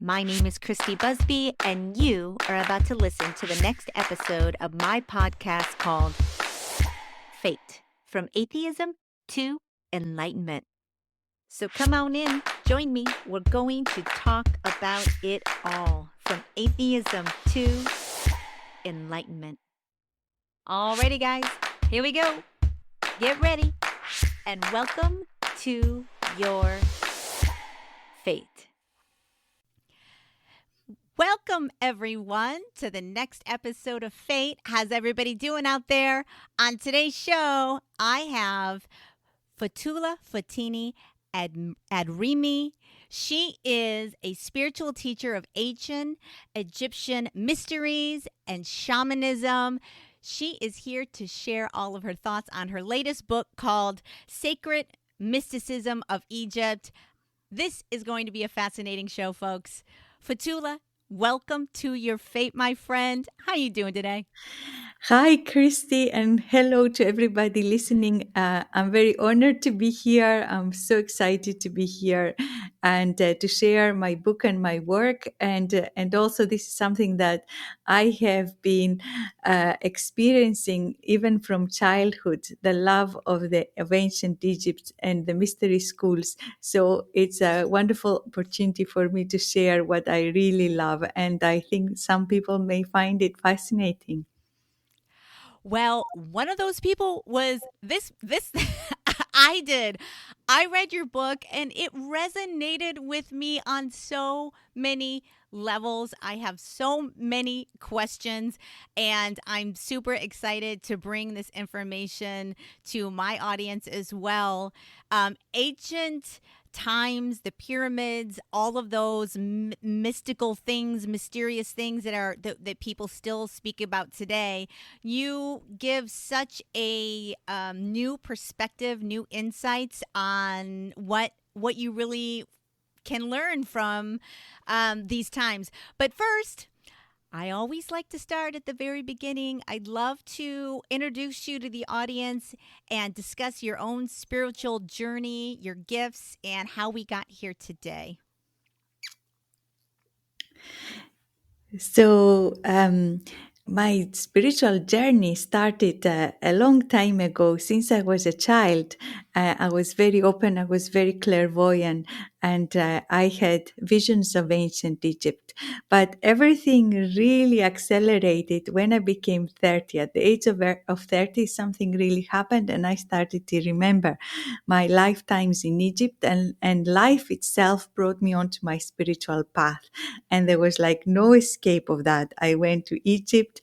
My name is Christy Busby, and you are about to listen to the next episode of my podcast called F.A.T.E, From Atheism to Enlightenment. So come on in, join me. We're going to talk about it all, from atheism to enlightenment. Alrighty, guys, here we go. Get ready, and welcome to your F.A.T.E. Welcome, everyone, to the next episode of F.A.T.E. How's everybody doing out there? On today's show, I have Fotula Foteini Adrimi. She is a spiritual teacher of ancient Egyptian mysteries and shamanism. She is here to share all of her thoughts on her latest book called Sacred Mysticism of Egypt. This is going to be a fascinating show, folks. Fotula, welcome to your F.A.T.E, my friend. How are you doing today? Hi, Christy, and hello to everybody listening. I'm very honored to be here. I'm so excited to be here and to share my book and my work. And also, this is something that I have been experiencing even from childhood, the love of ancient Egypt and the mystery schools. So it's a wonderful opportunity for me to share what I really love. And I think some people may find it fascinating. Well, one of those people was this I did. I read your book and it resonated with me on so many levels. I have so many questions and I'm super excited to bring this information to my audience as well. Ancient times, the pyramids, all of those mystical things, mysterious things that people still speak about today. You give such a new perspective, new insights on what you really can learn from these times. But first, I always like to start at the very beginning. I'd love to introduce you to the audience and discuss your own spiritual journey, your gifts, and how we got here today. So, my spiritual journey started a long time ago. Since I was a child, I was very open, I was very clairvoyant, and I had visions of ancient Egypt. But everything really accelerated when I became 30. At the age of 30, something really happened, and I started to remember my lifetimes in Egypt, and life itself brought me onto my spiritual path. And there was like no escape of that. I went to Egypt.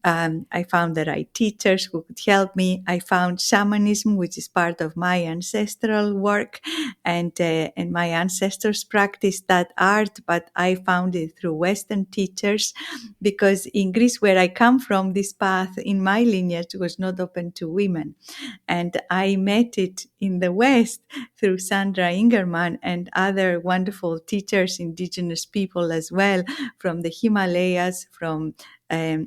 I found the right teachers who could help me. I found shamanism, which is part of my ancestral work, and my ancestors practiced that art, but I found it through Western teachers, because in Greece, where I come from, this path in my lineage was not open to women. And I met it in the West through Sandra Ingerman and other wonderful teachers, indigenous people as well, from the Himalayas, from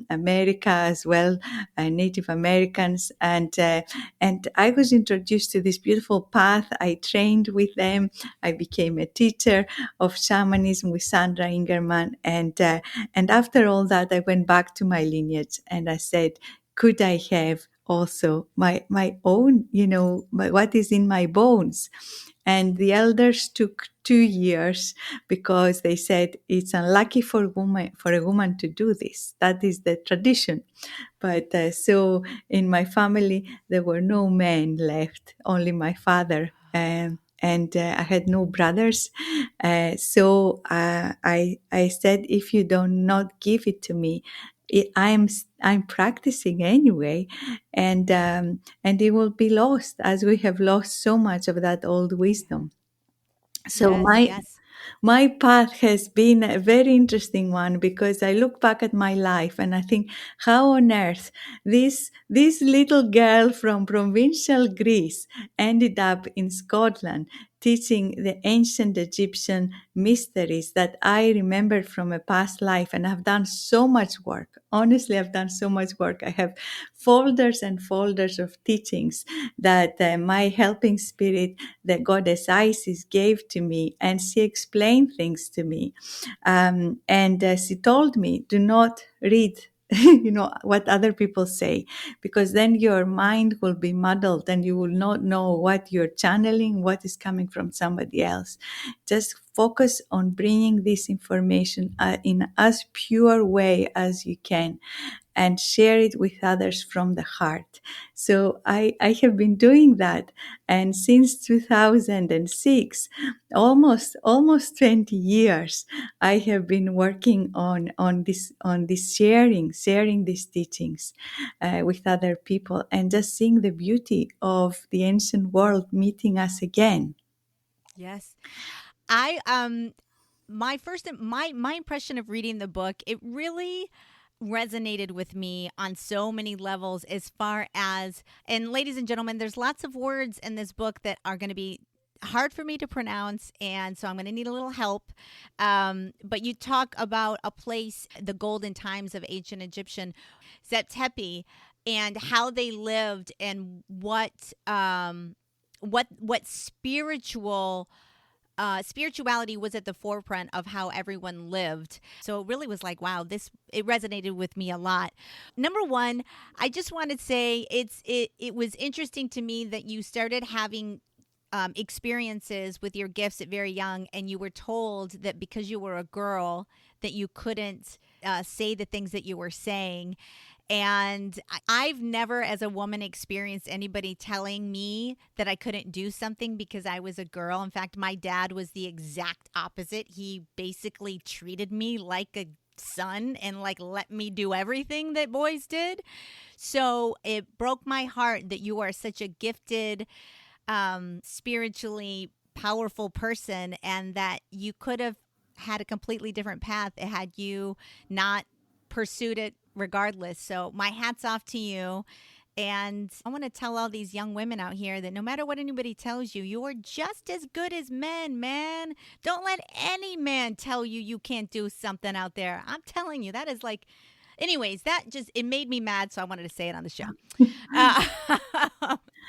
America as well, Native Americans, and I was introduced to this beautiful path. I trained with them. I became a teacher of shamanism with Sandra Ingerman, and after all that, I went back to my lineage and I said, could I have also my own, what is in my bones? And the elders took 2 years, because they said it's unlucky for a woman to do this. That is the tradition. But so in my family, there were no men left, only my father. And I had no brothers. I said, if you do not give it to me, I'm practicing anyway, and it will be lost, as we have lost so much of that old wisdom. So Yes, yes. my path has been a very interesting one, because I look back at my life and I think, how on earth this little girl from provincial Greece ended up in Scotland teaching the ancient Egyptian mysteries that I remember from a past life. And I've done so much work. Honestly, I've done so much work. I have folders and folders of teachings that my helping spirit, the goddess Isis, gave to me. And she explained things to me. And she told me, do not read what other people say, because then your mind will be muddled and you will not know what you're channeling, what is coming from somebody else. Just focus on bringing this information in as pure way as you can, and share it with others from the heart. So I have been doing that. And since 2006, almost 20 years, I have been working on this sharing these teachings with other people, and just seeing the beauty of the ancient world meeting us again. Yes. I my impression of reading the book, it really resonated with me on so many levels, as far as, and ladies and gentlemen, there's lots of words in this book that are going to be hard for me to pronounce, and so I'm going to need a little help. But you talk about a place, the golden times of ancient Egyptian, Zep-Tepi, and how they lived, and what spirituality was at the forefront of how everyone lived. So it really was like, wow, it resonated with me a lot. Number one, I just want to say it was interesting to me that you started having experiences with your gifts at very young, and you were told that because you were a girl that you couldn't say the things that you were saying. And I've never, as a woman, experienced anybody telling me that I couldn't do something because I was a girl. In fact, my dad was the exact opposite. He basically treated me like a son and like let me do everything that boys did. So it broke my heart that you are such a gifted, spiritually powerful person, and that you could have had a completely different path had you not pursued it regardless. So my hat's off to you. And I want to tell all these young women out here that no matter what anybody tells you, you are just as good as men, man. Don't let any man tell you you can't do something out there. I'm telling you, that is like, anyways, it made me mad. So I wanted to say it on the show. Uh,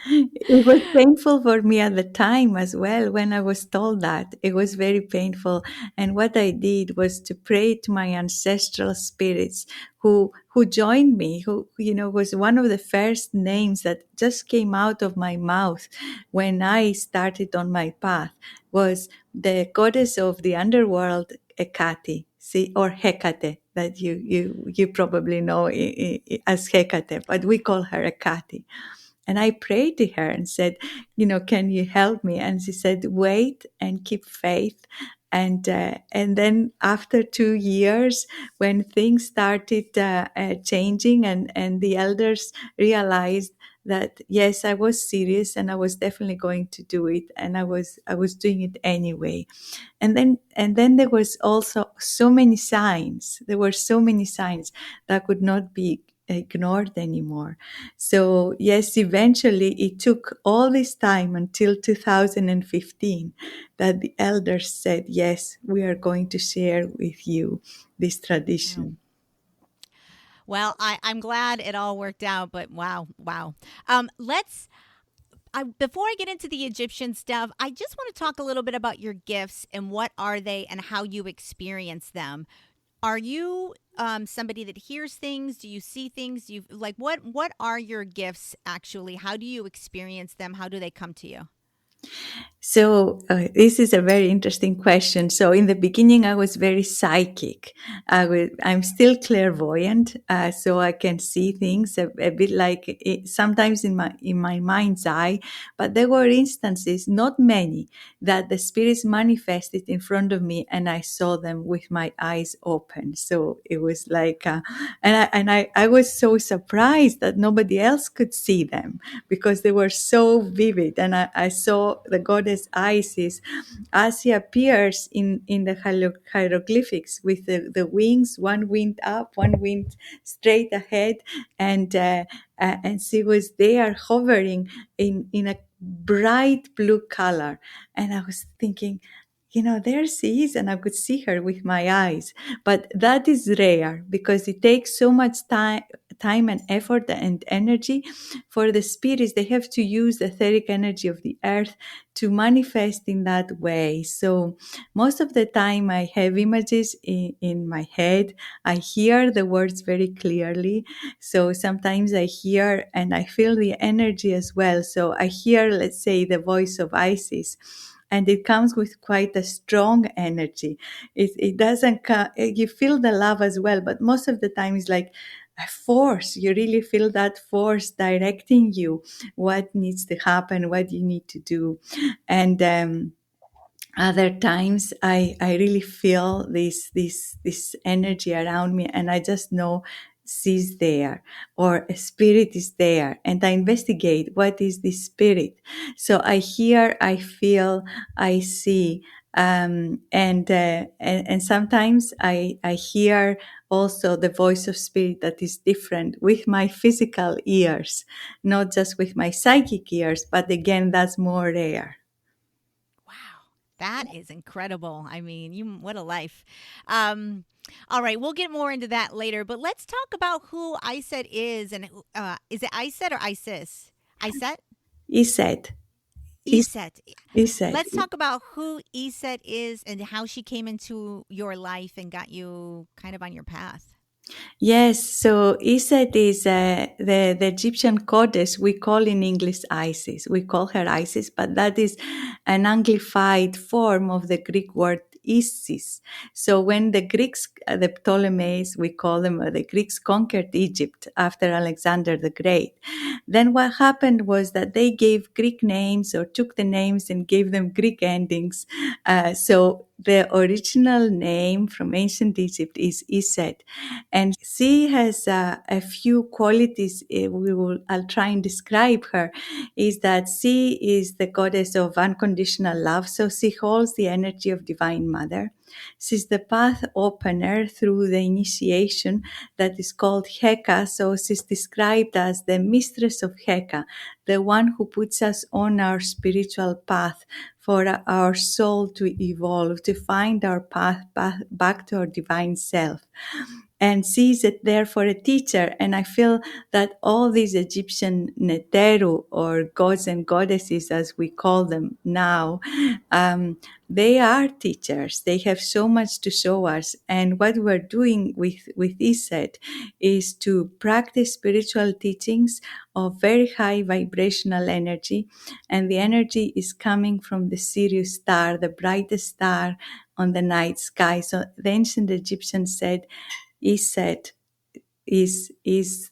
It was painful for me at the time as well. When I was told that, it was very painful. And what I did was to pray to my ancestral spirits who joined me, who, was one of the first names that just came out of my mouth when I started on my path, was the goddess of the underworld, Hekate. See, or Hekate, that you probably know as Hekate, but we call her Hekate. And I prayed to her and said, can you help me? And she said, wait and keep faith. And then after 2 years, when things started changing, and the elders realized that yes, I was serious and I was definitely going to do it, and I was doing it anyway. And then there was also so many signs. There were so many signs that could not be ignored anymore. So yes, eventually it took all this time until 2015 that the elders said, yes, we are going to share with you this wow. tradition. Well, I'm glad it all worked out, but wow, wow. Let's before I get into the Egyptian stuff, I just want to talk a little bit about your gifts and what are they and how you experience them. Are you somebody that hears things? Do you see things? Do you like what are your gifts actually? How do you experience them? How do they come to you? So this is a very interesting question. So in the beginning, I was very psychic. I'm still clairvoyant, so I can see things a bit like sometimes in my mind's eye. But there were instances, not many, that the spirits manifested in front of me, and I saw them with my eyes open. So it was like, and I was so surprised that nobody else could see them because they were so vivid. And I saw the goddess Isis as she appears in the hieroglyphics with the wings, one wing up, one wing straight ahead, and and she was there hovering in a bright blue color. And I was thinking, there she is, and I could see her with my eyes. But that is rare because it takes so much time and effort and energy for the spirits. They have to use the etheric energy of the earth to manifest in that way. So most of the time I have images in my head. I hear the words very clearly. So sometimes I hear and I feel the energy as well. So I hear, let's say, the voice of Isis, and it comes with quite a strong energy. It doesn't you feel the love as well, but most of the time it's like a force. You really feel that force directing you what needs to happen, what you need to do. And other times I really feel this energy around me, and I just know she's there, or a spirit is there, and I investigate what is this spirit. So I hear, I feel, I see, and sometimes I hear also the voice of spirit that is different with my physical ears, not just with my psychic ears, but again, that's more rare. Wow, that is incredible. I mean, you what a life. Um, all right, we'll get more into that later, but let's talk about who Iset is, and is it Iset or Isis? Iset, Iset. Iset. Iset. Let's talk about who Iset is and how she came into your life and got you kind of on your path. Yes, so Iset is the Egyptian goddess we call in English Isis. We call her Isis, but that is an anglified form of the Greek word Isis. So when the Greeks, the Ptolemies, we call them, the Greeks conquered Egypt after Alexander the Great, then what happened was that they gave Greek names, or took the names and gave them Greek endings. So the original name from ancient Egypt is Iset, and she has a few qualities. I'll try and describe her. Is that she is the goddess of unconditional love, so she holds the energy of Divine Mother. She's the path opener through the initiation that is called Heka. So she's described as the mistress of Heka, the one who puts us on our spiritual path for our soul to evolve, to find our path back to our divine self. And sees it there for a teacher. And I feel that all these Egyptian Neteru, or gods and goddesses as we call them now, they are teachers. They have so much to show us. And what we're doing with Iset is to practice spiritual teachings of very high vibrational energy. And the energy is coming from the Sirius star, the brightest star on the night sky. So the ancient Egyptians said, Iset is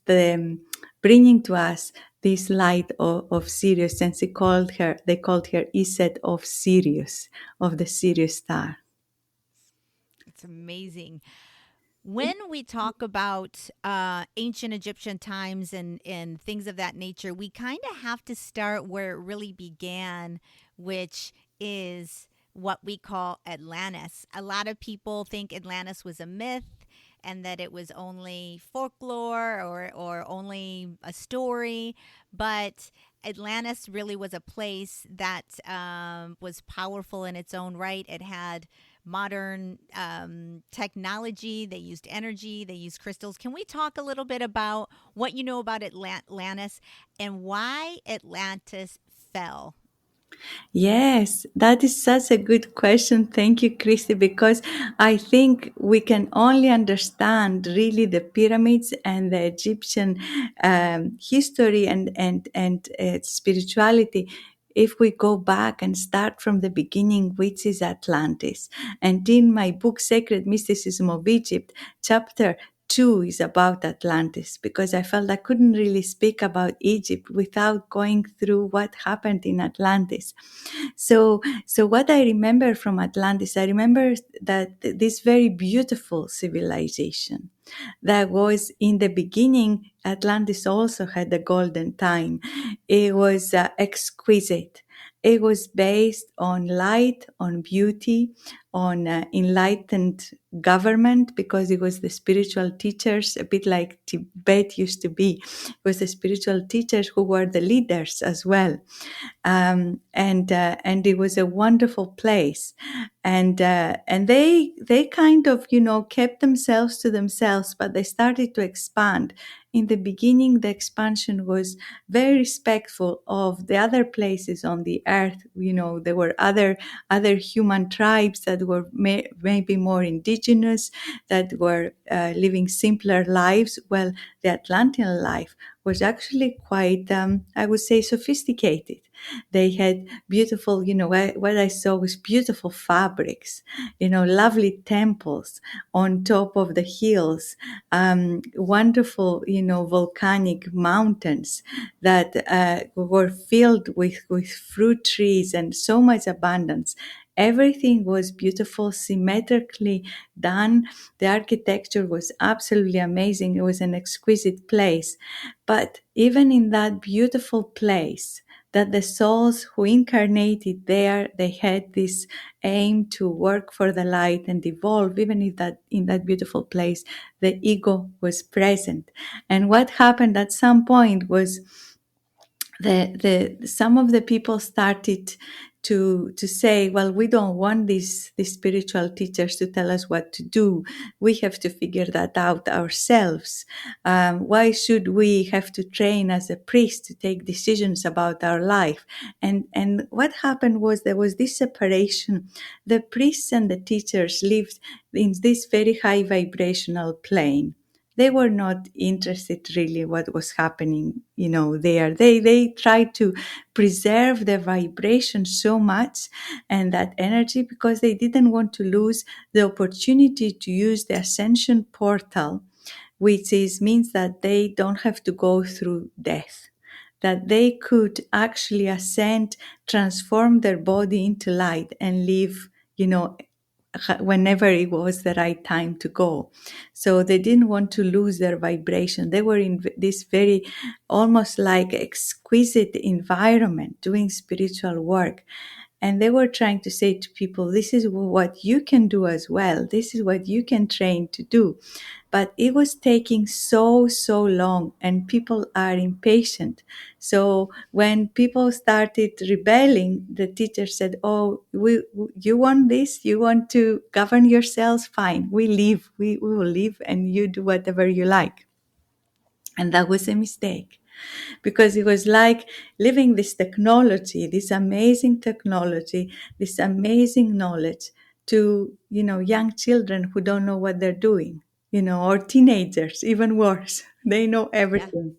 the bringing to us this light of Sirius, and they called her Iset of Sirius, of the Sirius star. It's amazing. When we talk about ancient Egyptian times and things of that nature, we kind of have to start where it really began, which is what we call Atlantis. A lot of people think Atlantis was a myth and that it was only folklore or only a story, but Atlantis really was a place that was powerful in its own right. It had modern technology. They used energy. They used crystals. Can we talk a little bit about what you know about Atlantis and why Atlantis fell? Yes, that is such a good question. Thank you, Christy, because I think we can only understand really the pyramids and the Egyptian history and spirituality if we go back and start from the beginning, which is Atlantis. And in my book, Sacred Mysticism of Egypt, chapter 2 is about Atlantis, because I felt I couldn't really speak about Egypt without going through what happened in Atlantis. So what I remember from Atlantis, I remember that this very beautiful civilization that was in the beginning. Atlantis also had a golden time. It was exquisite. It was based on light, on beauty, on enlightened government, because it was the spiritual teachers, a bit like Tibet used to be. It was the spiritual teachers who were the leaders as well. And it was a wonderful place, and they kind of kept themselves to themselves, but they started to expand. In the beginning, the expansion was very respectful of the other places on the earth. There were other human tribes that were maybe more indigenous, that were living simpler lives. Well, the Atlantean life was actually quite, I would say, sophisticated. They had beautiful, what I saw was beautiful fabrics, lovely temples on top of the hills, wonderful, volcanic mountains that were filled with fruit trees and so much abundance. Everything was beautiful, symmetrically done. The architecture was absolutely amazing. It was an exquisite place. But even in that beautiful place, that the souls who incarnated there, they had this aim to work for the light and evolve. Even if that in that beautiful place, the ego was present. And what happened at some point was the some of the people started to say, well, we don't want these spiritual teachers to tell us what to do. We have to figure that out ourselves. Why should we have to train as a priest to take decisions about our life? And what happened was there was this separation. The priests and the teachers lived in this very high vibrational plane. They were not interested really what was happening, there. They tried to preserve their vibration so much and that energy, because they didn't want to lose the opportunity to use the ascension portal, which means that they don't have to go through death, that they could actually ascend, transform their body into light, and live, whenever it was the right time to go. So they didn't want to lose their vibration. They were in this very almost like exquisite environment doing spiritual work. And they were trying to say to people, this is what you can do as well. This is what you can train to do. But it was taking so long, and people are impatient. So when people started rebelling, the teacher said, oh, you want this? You want to govern yourselves? Fine, we leave. We will leave, and you do whatever you like. And that was a mistake, because it was like living this technology, this amazing technology, this amazing knowledge to, young children who don't know what they're doing, or teenagers, even worse. They know Yeah. everything.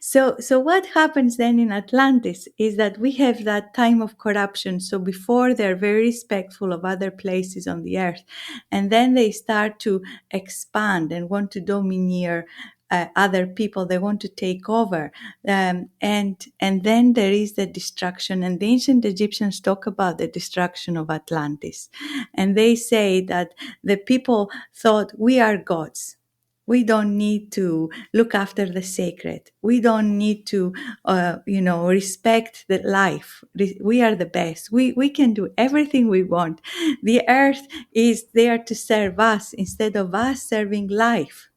So what happens then in Atlantis is that we have that time of corruption. So before, they're very respectful of other places on the earth, and then they start to expand and want to domineer other people. They want to take over, and then there is the destruction. And the ancient Egyptians talk about the destruction of Atlantis, and they say that the people thought, we are gods. We don't need to look after the sacred. We don't need to, respect the life. We are the best. We can do everything we want. The earth is there to serve us instead of us serving life.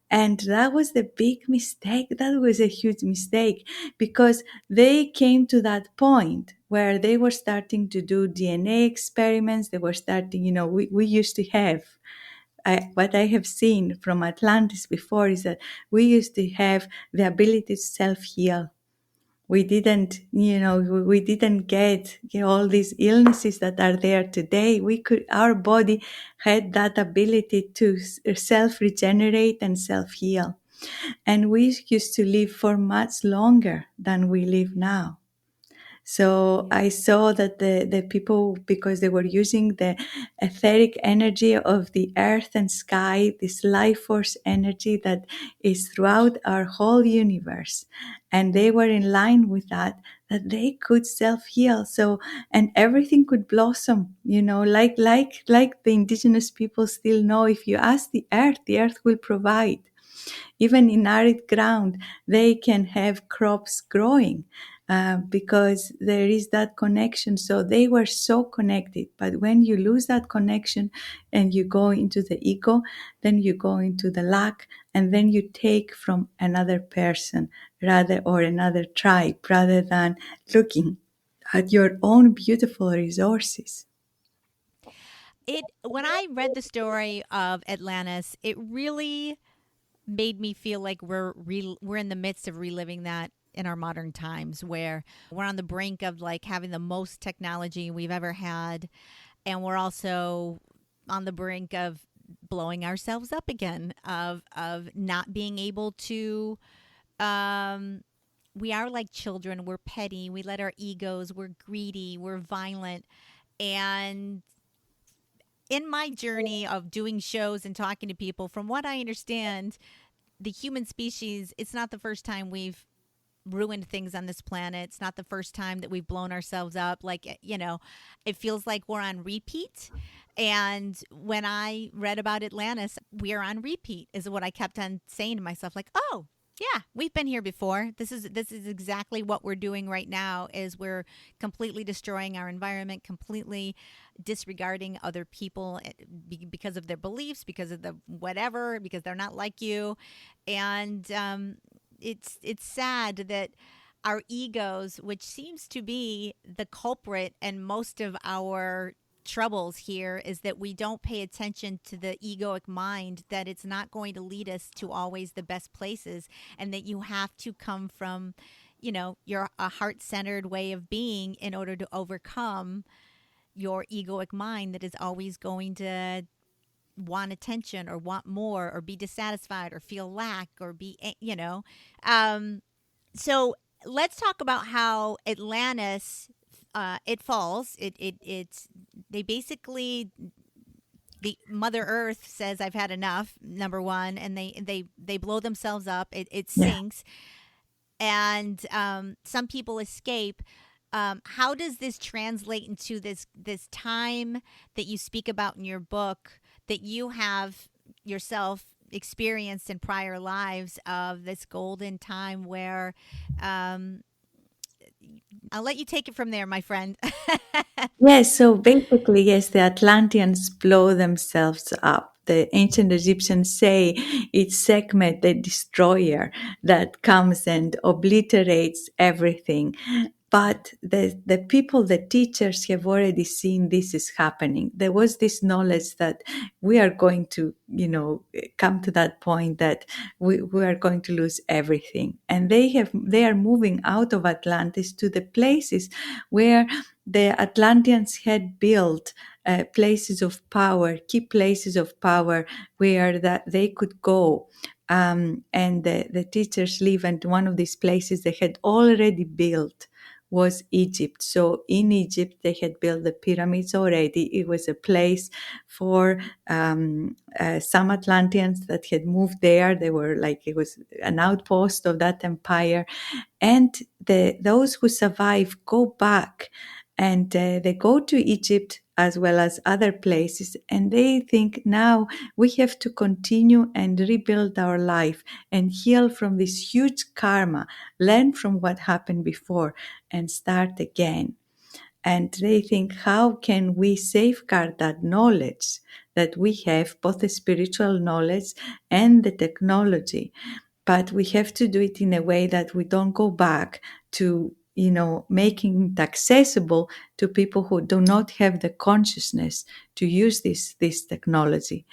And that was the big mistake. That was a huge mistake, because they came to that point where they were starting to do DNA experiments. They were starting, we used to have, what I have seen from Atlantis before is that we used to have the ability to self-heal. We didn't, we didn't get all these illnesses that are there today. Our body had that ability to self-regenerate and self-heal. And we used to live for much longer than we live now. So Yeah. I saw that the people, because they were using the etheric energy of the earth and sky, this life force energy that is throughout our whole universe, and they were in line with that they could self-heal. So, and everything could blossom, like the indigenous people still know, if you ask the earth will provide. Even in arid ground, they can have crops growing. because there is that connection. So they were so connected. But when you lose that connection and you go into the ego, then you go into the lack, and then you take from another person rather, or another tribe, rather than looking at your own beautiful resources. It when I read the story of Atlantis, it really made me feel like we're in the midst of reliving that in our modern times, where we're on the brink of like having the most technology we've ever had, and we're also on the brink of blowing ourselves up again, of not being able to um we are like children. We're petty, we let our egos, we're greedy, we're violent. And in my journey of doing shows and talking to people, from what I understand, the human species, it's not the first time we've ruined things on this planet. It's not the first time that we've blown ourselves up. Like, it feels like we're on repeat. And when I read about Atlantis, we're on repeat, is what I kept on saying to myself, like, oh, yeah, we've been here before. This is exactly what we're doing right now, is we're completely destroying our environment, completely disregarding other people, because of their beliefs, because of the whatever, because they're not like you. And it's sad that our egos, which seems to be the culprit and most of our troubles here, is that we don't pay attention to the egoic mind, that it's not going to lead us to always the best places, and that you have to come from, your a heart-centered way of being in order to overcome your egoic mind that is always going to want attention or want more or be dissatisfied or feel lack or um so let's talk about how Atlantis, it falls. It's they basically, the Mother Earth says, I've had enough, number one, and they blow themselves up. It Yeah. sinks, and some people escape. How does this translate into this time that you speak about in your book, that you have yourself experienced in prior lives, of this golden time where, um, I'll let you take it from there, my friend. Yes, so basically, yes, the Atlanteans blow themselves up. The ancient Egyptians say it's Sekhmet, the destroyer, that comes and obliterates everything. But the people, the teachers, have already seen this is happening. There was this knowledge that we are going to, come to that point that we are going to lose everything. And they are moving out of Atlantis to the places where the Atlanteans had built places of power, key places of power, where that they could go. And the teachers live, and one of these places they had already built was Egypt. So in Egypt, they had built the pyramids already. It was a place for some Atlanteans that had moved there. They were like, it was an outpost of that empire. And those who survive go back, and they go to Egypt as well as other places, and they think, now we have to continue and rebuild our life and heal from this huge karma, learn from what happened before, and start again. And they think, how can we safeguard that knowledge that we have, both the spiritual knowledge and the technology? But we have to do it in a way that we don't go back to, making it accessible to people who do not have the consciousness to use this technology.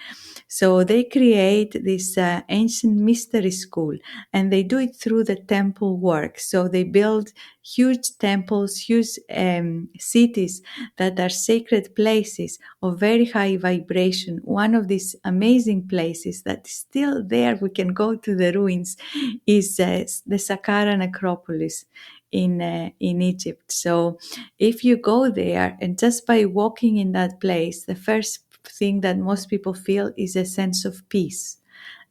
So they create this ancient mystery school, and they do it through the temple work. So they build huge temples, huge cities that are sacred places of very high vibration. One of these amazing places that is still there, we can go to the ruins, is the Saqqara necropolis in Egypt. So if you go there, and just by walking in that place, the first thing that most people feel is a sense of peace,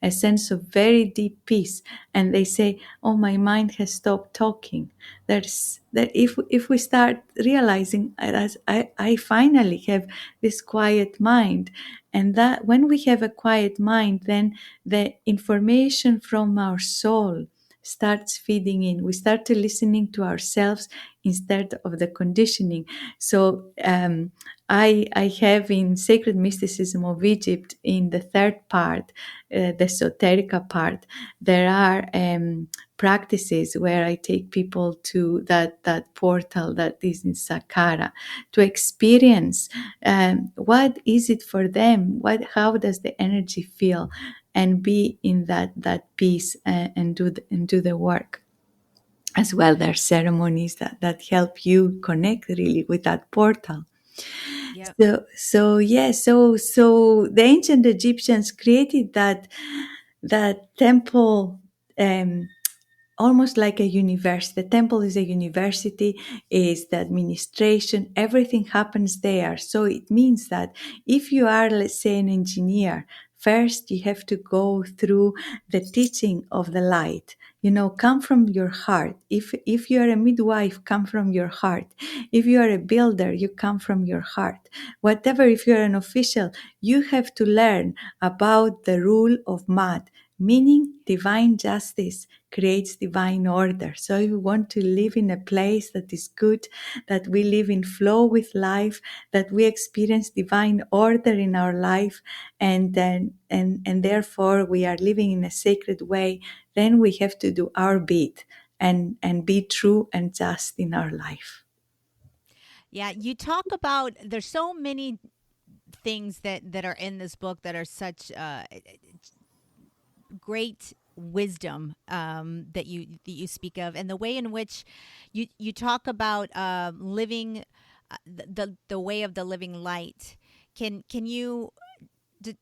a sense of very deep peace. And they say, oh, my mind has stopped talking. There's that if we start realizing, as I finally have this quiet mind, and that when we have a quiet mind, then the information from our soul starts feeding in. We start to listening to ourselves instead of the conditioning. So I have in Sacred Mysticism of Egypt, in the third part, the esoterica part, there are practices where I take people to that portal that is in Saqqara to experience what is it for them, how does the energy feel, and be in that peace, and do the work. As well, there are ceremonies that help you connect really with that portal. Yep. So the ancient Egyptians created that temple, um, almost like a university. The temple is a university, is the administration, everything happens there. So it means that if you are, let's say, an engineer, first you have to go through the teaching of the light. Come from your heart. If you are a midwife, come from your heart. If you are a builder, you come from your heart. Whatever, if you are an official, you have to learn about the rule of Ma'at, meaning divine justice creates divine order. So if we want to live in a place that is good, that we live in flow with life, that we experience divine order in our life, and therefore we are living in a sacred way, then we have to do our bit and be true and just in our life. Yeah, you talk about there's so many things that are in this book that are such great wisdom that you speak of, and the way in which you talk about living the way of the living light. Can you d-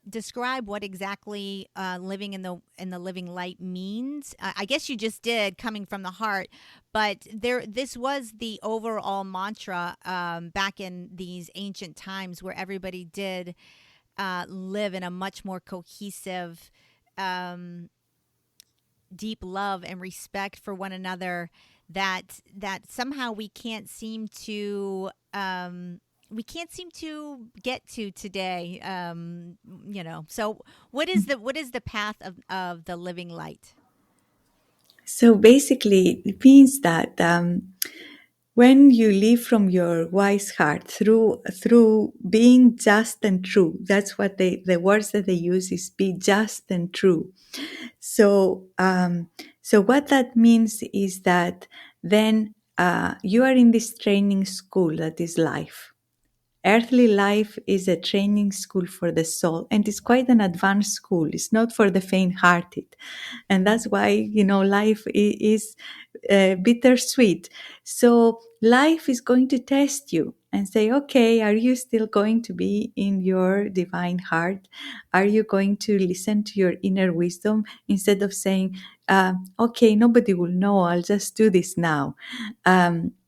describe what exactly living in the living light means? I guess you just did, coming from the heart, but this was the overall mantra back in these ancient times, where everybody did live in a much more cohesive, um, deep love and respect for one another, that somehow we can't seem to get to today. So what is the path of the living light? So basically, it means that when you live from your wise heart, through being just and true, that's what the words that they use is be just and true. So what that means is that then you are in this training school that is life. Earthly life is a training school for the soul, and it's quite an advanced school. It's not for the faint-hearted, and that's why life is bittersweet. So life is going to test you and say, okay, are you still going to be in your divine heart? Are you going to listen to your inner wisdom instead of saying, okay, nobody will know, I'll just do this now?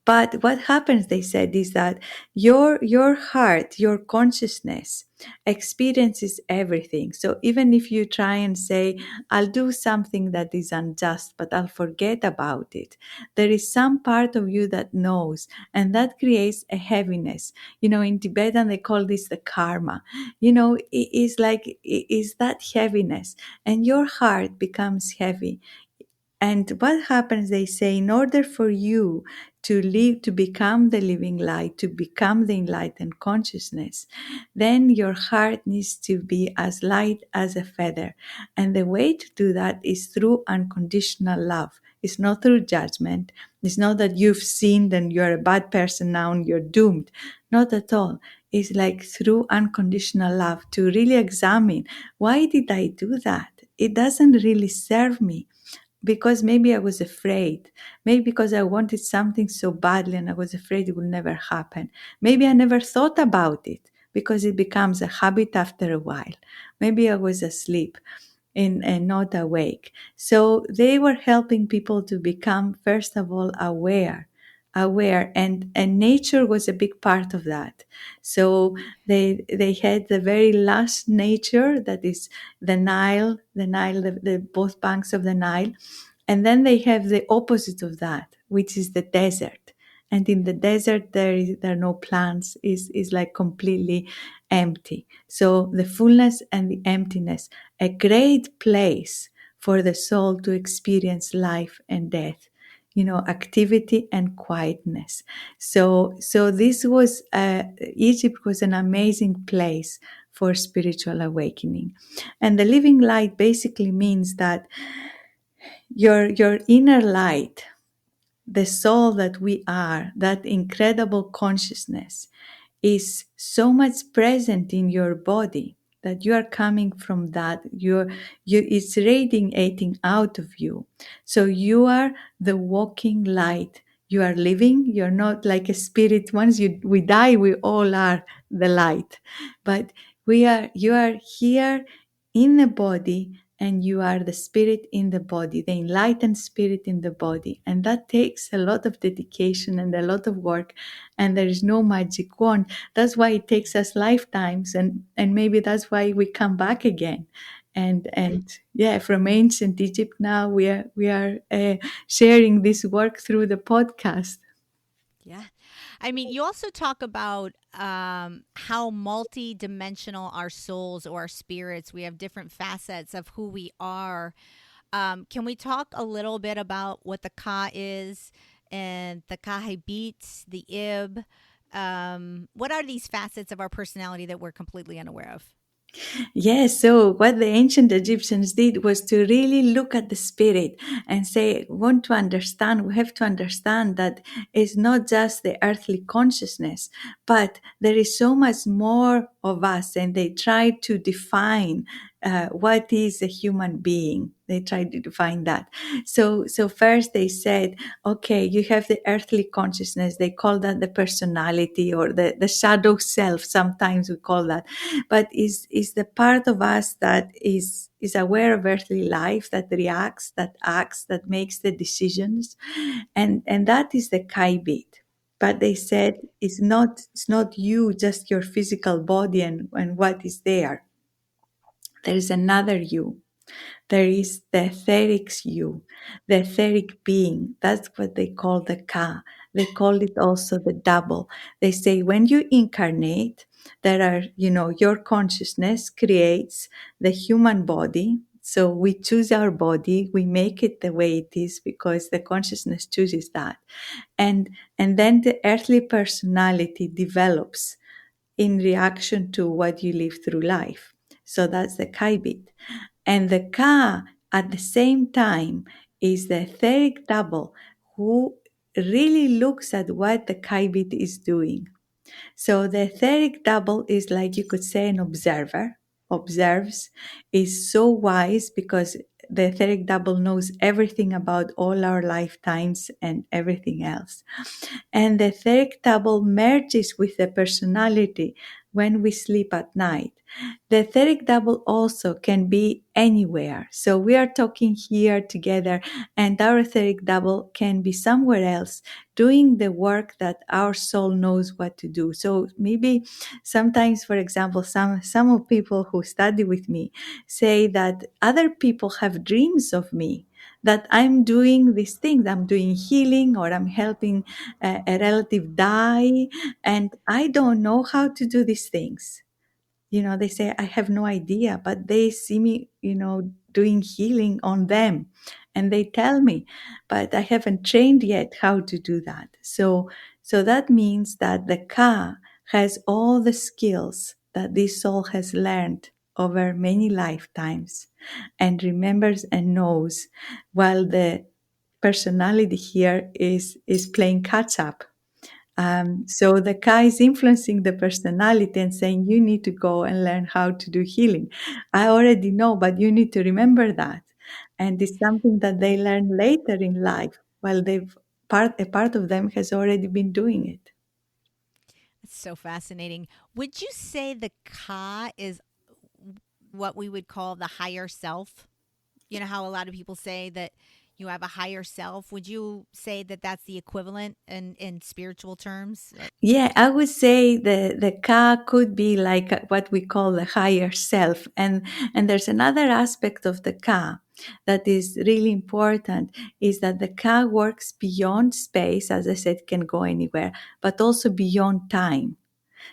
But what happens, they said, is that your heart, your consciousness experiences everything. So even if you try and say, I'll do something that is unjust, but I'll forget about it, there is some part of you that knows, and that creates a heaviness. In Tibetan, they call this the karma. It is like, it is that heaviness, and your heart becomes heavy. And what happens, they say, in order for you to live, to become the living light, to become the enlightened consciousness, then your heart needs to be as light as a feather. And the way to do that is through unconditional love. It's not through judgment. It's not that you've sinned and you're a bad person now and you're doomed. Not at all. It's like through unconditional love to really examine, why did I do that? It doesn't really serve me, because maybe I was afraid. Maybe because I wanted something so badly and I was afraid it would never happen. Maybe I never thought about it because it becomes a habit after a while. Maybe I was asleep and not awake. So they were helping people to become, first of all, aware, and nature was a big part of that. So they had the very last nature, that is the Nile, the both banks of the Nile. And then they have the opposite of that, which is the desert. And in the desert, there are no plants, is like completely empty. So the fullness and the emptiness, a great place for the soul to experience life and death, activity and quietness. So this was Egypt was an amazing place for spiritual awakening. And the living light basically means that your inner light, the soul that we are, that incredible consciousness, is so much present in your body that you are coming from that. It's radiating out of you. So you are the walking light. You are living. You're not like a spirit. Once we die, we all are the light. But you are here in the body, and you are the spirit in the body, the enlightened spirit in the body. And that takes a lot of dedication and a lot of work, and there is no magic wand. That's why it takes us lifetimes, and maybe that's why we come back again. And yeah, from ancient Egypt, now we are sharing this work through the podcast. Yeah. I mean, you also talk about how multi-dimensional our souls or our spirits. We have different facets of who we are. Can we talk a little bit about what the Ka is and the Kahibit, the Ib? What are these facets of our personality that we're completely unaware of? Yes, so what the ancient Egyptians did was to really look at the spirit and say, we have to understand that it's not just the earthly consciousness, but there is so much more of us. And they tried to define what is a human being. They tried to define that. So first they said, okay, you have the earthly consciousness. They call that the personality, or the shadow self. Sometimes we call that, but is the part of us that is aware of earthly life, that reacts, that acts, that makes the decisions, and that is the Kai bit. But they said it's not you, just your physical body and what is there. There is another you. There is the etheric you, the etheric being. That's what they call the Ka. They call it also the double. They say when you incarnate, there are, your consciousness creates the human body. So we choose our body, we make it the way it is because the consciousness chooses that. And then the earthly personality develops in reaction to what you live through life. So that's the Kai bit. And the Ka at the same time is the etheric double who really looks at what the Kai bit is doing. So the etheric double is, like you could say, an observer, observes, is so wise because the etheric double knows everything about all our lifetimes and everything else. And the etheric double merges with the personality when we sleep at night. The etheric double also can be anywhere. So we are talking here together, and our etheric double can be somewhere else doing the work that our soul knows what to do. So maybe sometimes, for example, some of people who study with me say that other people have dreams of me, that I'm doing these things. I'm doing healing, or I'm helping a relative die, and I don't know how to do these things. They say, I have no idea, but they see me, doing healing on them. And they tell me, but I haven't trained yet how to do that. So that means that the Ka has all the skills that this soul has learned over many lifetimes and remembers and knows, while the personality here is playing catch up. So the Ka is influencing the personality and saying, you need to go and learn how to do healing. I already know, but you need to remember that. And it's something that they learn later in life, while a part of them has already been doing it. It's so fascinating. Would you say the Ka is what we would call the higher self? You know how a lot of people say that you have a higher self. Would you say that that's the equivalent in spiritual terms? Yeah, I would say the Ka could be like what we call the higher self. And there's another aspect of the Ka that is really important, is that the Ka works beyond space, as I said, can go anywhere, but also beyond time.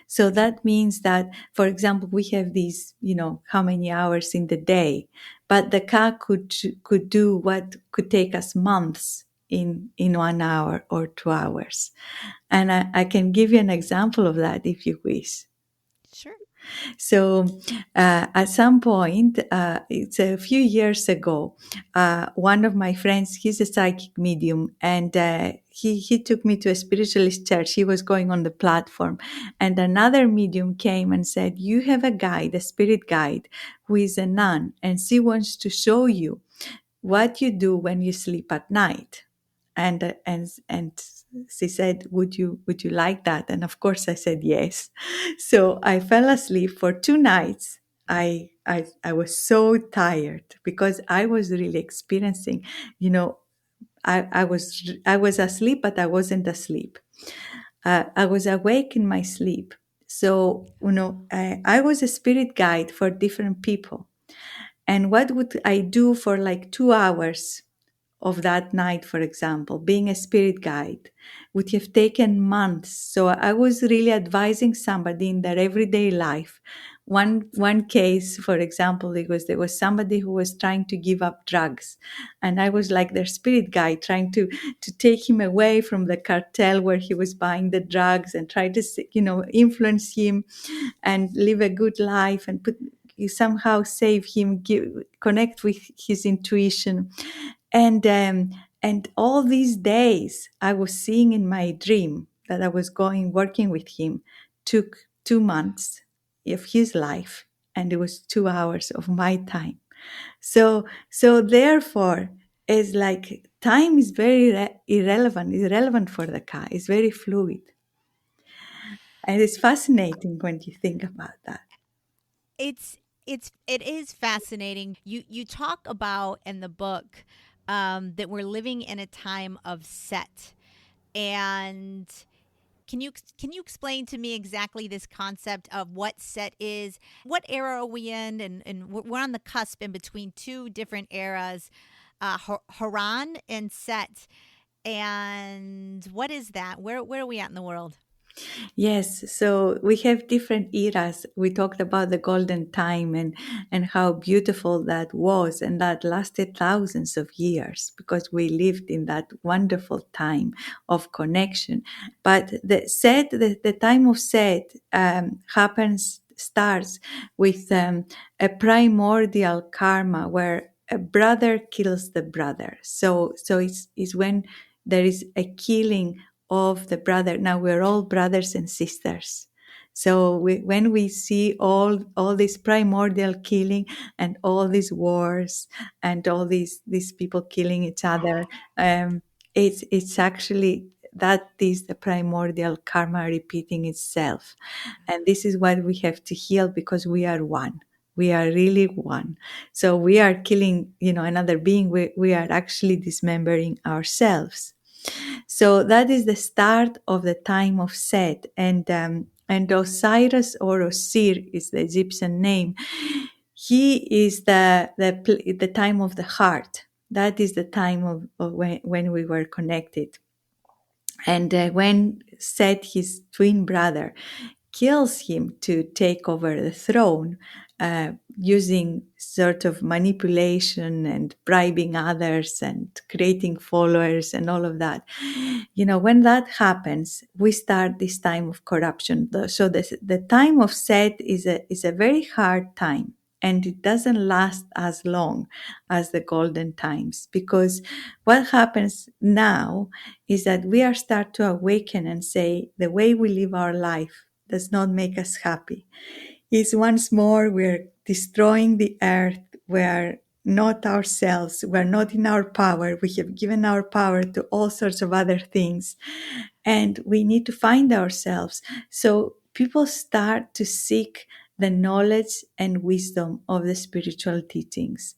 So that means that, for example, we have these, how many hours in the day, but the ka could do what could take us months in 1 hour or 2 hours. And I can give you an example of that if you wish. Sure. So at some point, it's a few years ago, one of my friends, he's a psychic medium, and he took me to a spiritualist church. He was going on the platform, and another medium came and said, "You have a guide, a spirit guide, who is a nun, and she wants to show you what you do when you sleep at night." And she said, would you like that? And of course I said yes. So I fell asleep for 2 nights. I was so tired because I was really experiencing, you know I was asleep, but I wasn't asleep. I was awake in my sleep. So I was a spirit guide for different people. And what would I do for like 2 hours of that night, for example, being a spirit guide, would have taken months. So I was really advising somebody in their everyday life. One case, for example, there was somebody who was trying to give up drugs, and I was like their spirit guide, trying to take him away from the cartel where he was buying the drugs, and try to influence him and live a good life, and somehow save him, connect with his intuition. And all these days I was seeing in my dream that I was working with him, took 2 months of his life, and it was 2 hours of my time. So therefore, it's like time is very irrelevant for the car. It's very fluid, and it's fascinating when you think about that. It is fascinating. You talk about in the book that we're living in a time of set, and can you explain to me exactly this concept of what set is? What era are we in? And we're on the cusp in between two different eras, Haran and Set. And what is that? Where are we at in the world? Yes, so we have different eras. We talked about the golden time and how beautiful that was, and that lasted thousands of years because we lived in that wonderful time of connection. But the time of Set starts with a primordial karma where a brother kills the brother. So it's when there is a killing of the brother. Now we're all brothers and sisters. So when we see all this primordial killing and all these wars and all these people killing each other, it's actually that is the primordial karma repeating itself, and this is what we have to heal because we are one. We are really one. So we are killing, another being. We are actually dismembering ourselves. So that is the start of the time of Set, and Osiris, or Osir is the Egyptian name. He is the time of the heart. That is the time of when we were connected. And when Set, his twin brother, kills him to take over the throne, using sort of manipulation and bribing others and creating followers and all of that. When that happens, we start this time of corruption. So the time of Set is a very hard time. And it doesn't last as long as the golden times, because what happens now is that we are start to awaken and say the way we live our life does not make us happy. Is once more we're destroying the earth. We're not ourselves. We're not in our power. We have given our power to all sorts of other things. And we need to find ourselves. So people start to seek the knowledge and wisdom of the spiritual teachings.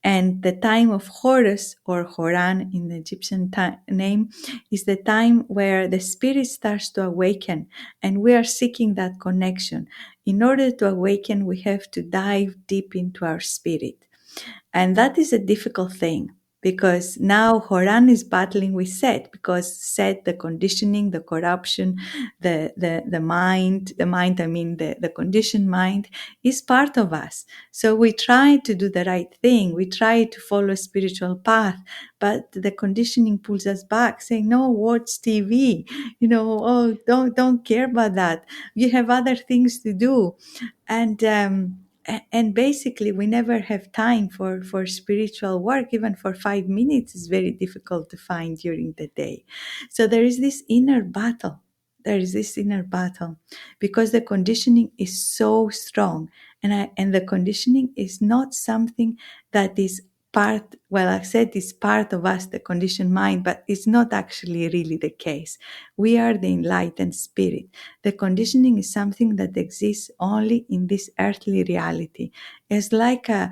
And the time of Horus, or Horan in the Egyptian name, is the time where the spirit starts to awaken, and we are seeking that connection. In order to awaken, we have to dive deep into our spirit. And that is a difficult thing. because now Horan is battling with Set, because Set, the conditioning, the corruption, the mind, I mean the conditioned mind, is part of us. So we try to do the right thing, we try to follow a spiritual path, but the conditioning pulls us back, saying, no, watch TV, oh, don't care about that. You have other things to do. And basically we never have time for spiritual work. Even for 5 minutes is very difficult to find during the day. So there is this inner battle. Because the conditioning is so strong, and the conditioning is not something that is part, well, I said it's part of us, the conditioned mind, but it's not actually really the case. We are the enlightened spirit. The conditioning is something that exists only in this earthly reality. It's like a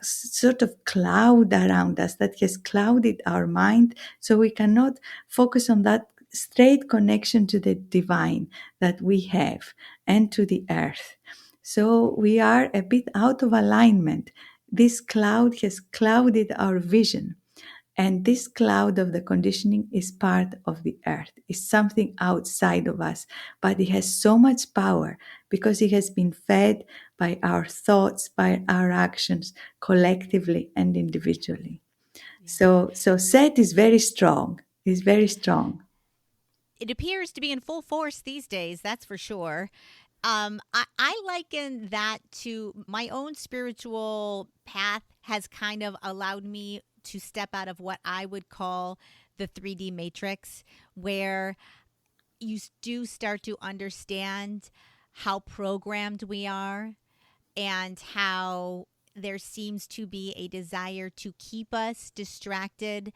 sort of cloud around us that has clouded our mind, so we cannot focus on that straight connection to the divine that we have and to the earth. So we are a bit out of alignment. This cloud has clouded our vision. And this cloud of the conditioning is part of the earth, is something outside of us, but it has so much power because it has been fed by our thoughts, by our actions, collectively and individually. Yeah. So Set is very strong. Is very strong. It appears to be in full force these days, that's for sure. I liken that to my own spiritual path has kind of allowed me to step out of what I would call the 3D matrix, where you do start to understand how programmed we are and how there seems to be a desire to keep us distracted,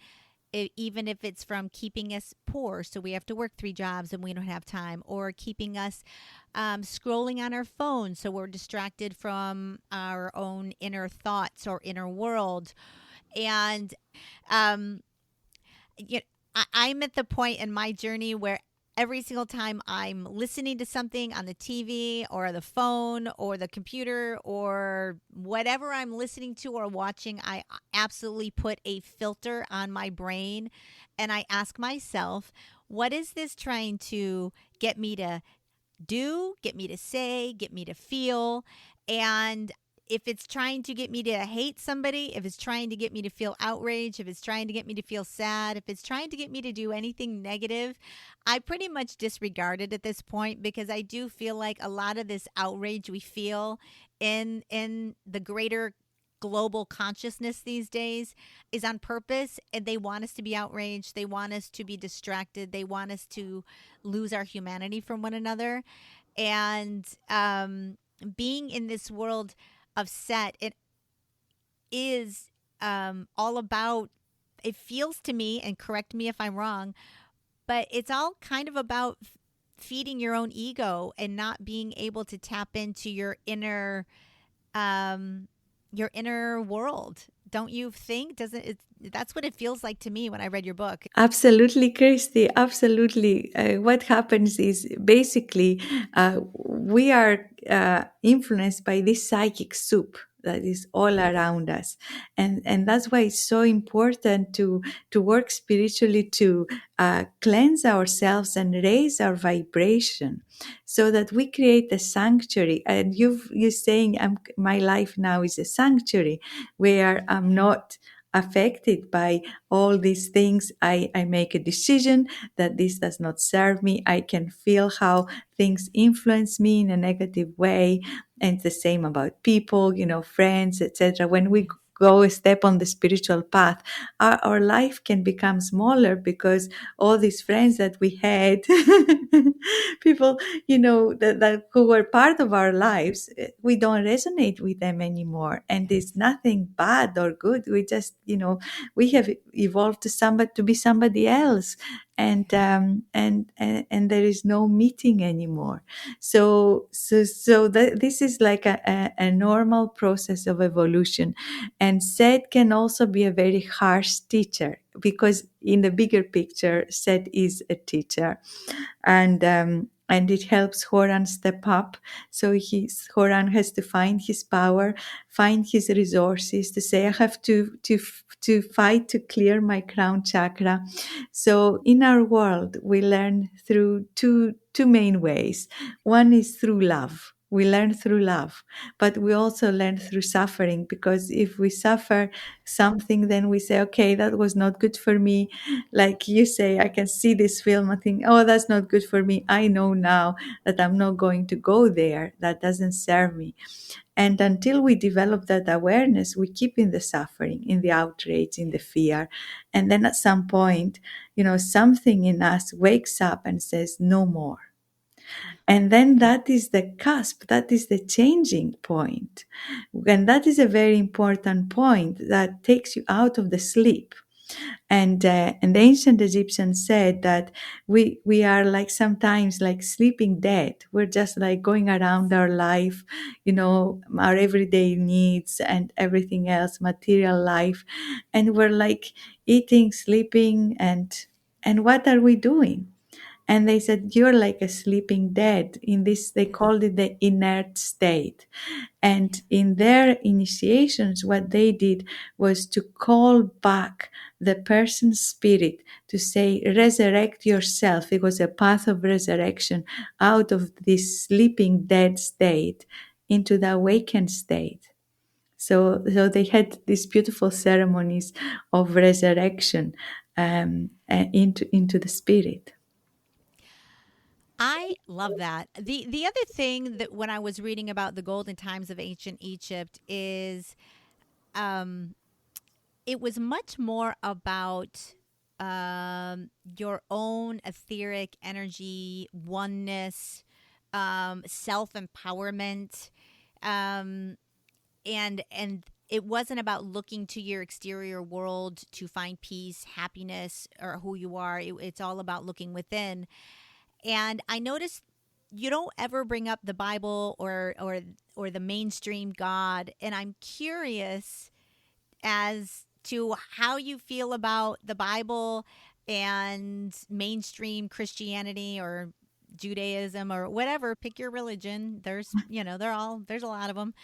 even if it's from keeping us poor, so we have to work 3 jobs and we don't have time, or keeping us scrolling on our phone so we're distracted from our own inner thoughts or inner world. And um, you know, I'm at the point in my journey where every single time I'm listening to something on the TV or the phone or the computer or whatever I'm listening to or watching, I absolutely put a filter on my brain and I ask myself, what is this trying to get me to do, get me to say, get me to feel? And if it's trying to get me to hate somebody, if it's trying to get me to feel outraged, if it's trying to get me to feel sad, if it's trying to get me to do anything negative, I pretty much disregard it at this point, because I do feel like a lot of this outrage we feel in the greater global consciousness these days is on purpose, and they want us to be outraged, they want us to be distracted, they want us to lose our humanity from one another. And being in this world of Set, it is all about, it feels to me, and correct me if I'm wrong, but it's all kind of about feeding your own ego and not being able to tap into um, your inner world. Don't you think? Doesn't it? That's what it feels like to me when I read your book. Absolutely, Christy. Absolutely. What happens is basically we are influenced by this psychic soup that is all around us, and that's why it's so important to work spiritually, to cleanse ourselves and raise our vibration, so that we create a sanctuary. And you're saying, my life now is a sanctuary where I'm not affected by all these things. I make a decision that this does not serve me. I can feel how things influence me in a negative way. And the same about people, friends, etc. When we Yes. go a step on the spiritual path, our life can become smaller, because all these friends that we had, people, that who were part of our lives, we don't resonate with them anymore. And it's Yes. nothing bad or good. We just, we have evolved to be somebody else, and Yeah. and there is no meeting anymore. So this is like a normal process of evolution. And Seth can also be a very harsh teacher, because in the bigger picture, Seth is a teacher. And and it helps Horan step up. So Horan has to find his power, find his resources to say, I have to fight to clear my crown chakra. So in our world, we learn through two main ways. One is through love. We learn through love, but we also learn through suffering, because if we suffer something, then we say, okay, that was not good for me. Like you say, I can see this film, I think, oh, that's not good for me. I know now that I'm not going to go there. That doesn't serve me. And until we develop that awareness, we keep in the suffering, in the outrage, in the fear. And then at some point, something in us wakes up and says, no more. And then that is the cusp, that is the changing point. And that is a very important point that takes you out of the sleep. And the ancient Egyptians said that we are like sometimes like sleeping dead. We're just like going around our life, our everyday needs and everything else, material life, and we're like eating, sleeping, and what are we doing? And they said, you're like a sleeping dead in this, they called it the inert state. And in their initiations, what they did was to call back the person's spirit to say, resurrect yourself. It was a path of resurrection out of this sleeping dead state into the awakened state. So they had these beautiful ceremonies of resurrection into the spirit. I love that. The other thing that when I was reading about the golden times of ancient Egypt is um it was much more about your own etheric energy, oneness, self empowerment, um, and it wasn't about looking to your exterior world to find peace, happiness, or who you are. It's all about looking within. And I noticed you don't ever bring up the Bible or the mainstream God, and I'm curious as to how you feel about the Bible and mainstream Christianity or Judaism or whatever. Pick your religion. There's a lot of them.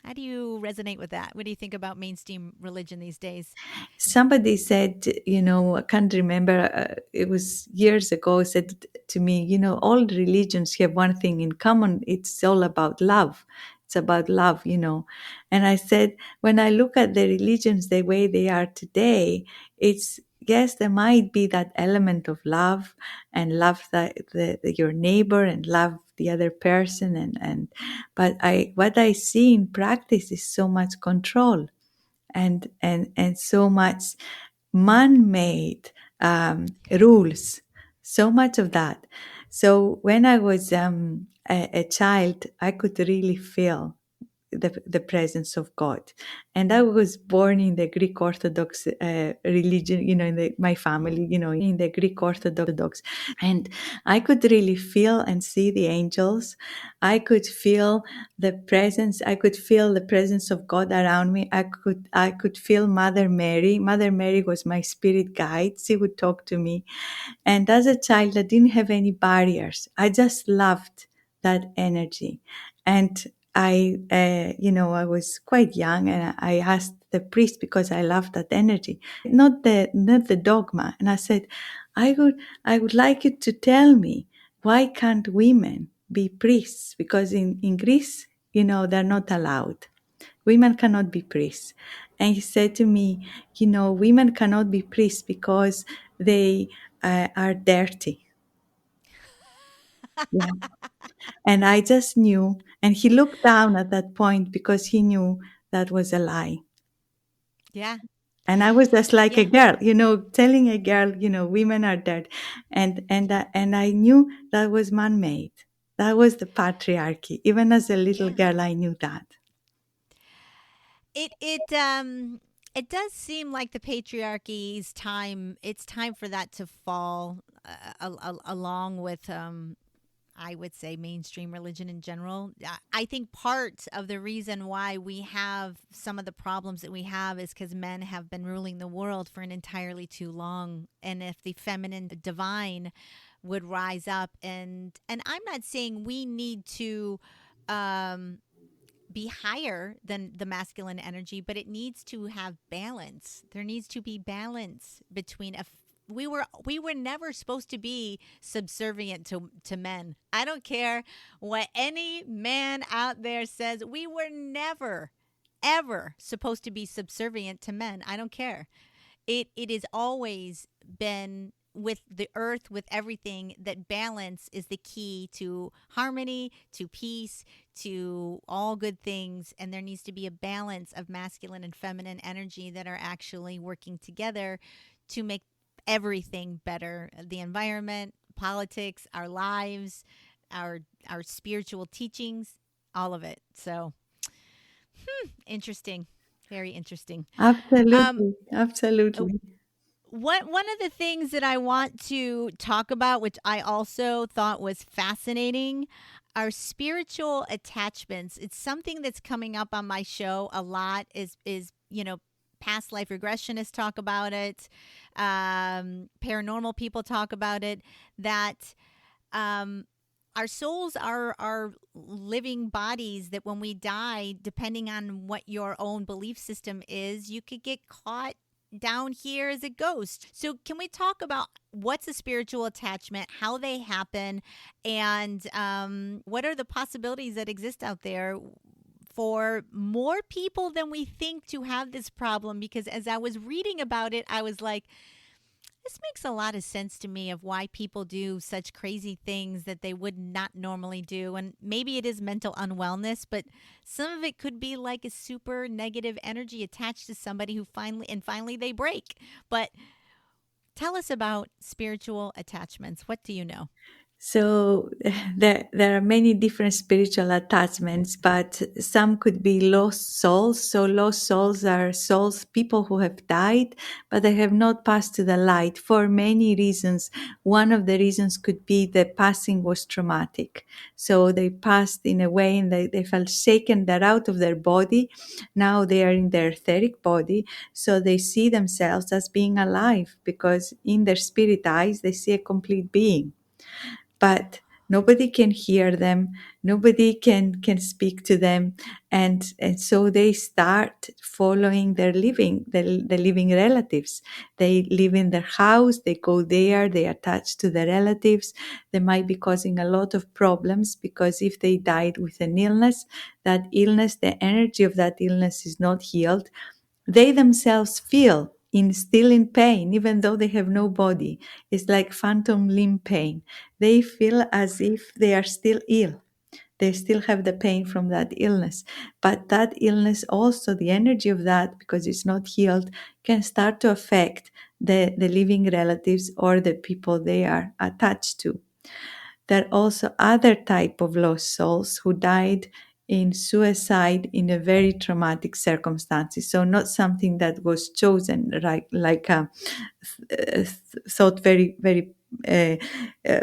How do you resonate with that? What do you think about mainstream religion these days? Somebody said, I can't remember, it was years ago, said to me, all religions have one thing in common. It's all about love. It's about love. And I said, when I look at the religions the way they are today, it's, yes, there might be that element of love and love your neighbor and love the other person. But what I see in practice is so much control and so much man-made rules, so much of that. So when I was a child, I could really feel the presence of God. And I was born in the Greek Orthodox religion, my family, in the Greek Orthodox. And I could really feel and see the angels. I could feel the presence. I could feel the presence of God around me. I could feel Mother Mary. Mother Mary was my spirit guide. She would talk to me. And as a child, I didn't have any barriers. I just loved that energy. And I was quite young, and I asked the priest, because I loved that energy, not the dogma. And I said, I would like you to tell me, why can't women be priests? Because in Greece, they're not allowed. Women cannot be priests. And he said to me, women cannot be priests because they are dirty. Yeah. And I just knew. And he looked down at that point because he knew that was a lie. Yeah. And I was just like a Yeah. girl, telling a girl, women are dead. And I knew that was man-made. That was the patriarchy. Even as a little Yeah. girl, I knew that. It does seem like the patriarchy's time. It's time for that to fall, along with I would say mainstream religion in general. I think part of the reason why we have some of the problems that we have is because men have been ruling the world for an entirely too long. And if the feminine divine would rise up. And I'm not saying we need to um be higher than the masculine energy, but it needs to have balance. There needs to be balance between we were never supposed to be subservient to men. I don't care what any man out there says. We were never ever supposed to be subservient to men. I don't care. It has always been with the earth, with everything, that balance is the key to harmony, to peace, to all good things. And there needs to be a balance of masculine and feminine energy that are actually working together to make everything better. The environment, politics, our lives, our spiritual teachings, all of it. So interesting. Very interesting. Um, Absolutely, absolutely. one of the things that I want to talk about, which I also thought was fascinating, are spiritual attachments. It's something that's coming up on my show a lot. Is past life regressionists talk about it, paranormal people talk about it. That um, our souls are living bodies that when we die, depending on what your own belief system is, you could get caught down here as a ghost. So can we talk about what's a spiritual attachment, how they happen, and what are the possibilities that exist out there for more people than we think to have this problem? Because as I was reading about it, I was like, this makes a lot of sense to me of why people do such crazy things that they would not normally do. And maybe it is mental unwellness, but some of it could be like a super negative energy attached to somebody who finally they break. But tell us about spiritual attachments. What do you know? So there are many different spiritual attachments, but some could be lost souls. So lost souls are souls, people who have died, but they have not passed to the light for many reasons. One of the reasons could be the passing was traumatic. So they passed in a way and they felt shaken. They're out of their body. Now they are in their etheric body. So they see themselves as being alive because in their spirit eyes, they see a complete being, but nobody can hear them, nobody can speak to them, and so they start following their the living relatives. They live in their house, they go there, they attach to the relatives. They might be causing a lot of problems because if they died with an illness, that illness, the energy of that illness is not healed. They themselves feel still in pain, even though they have no body. It's like phantom limb pain. They feel as if they are still ill. They still have the pain from that illness. But that illness, also the energy of that, because it's not healed, can start to affect the living relatives or the people they are attached to. There are also other type of lost souls who died in suicide in a very traumatic circumstances. So not something that was chosen, right? Thought very uh,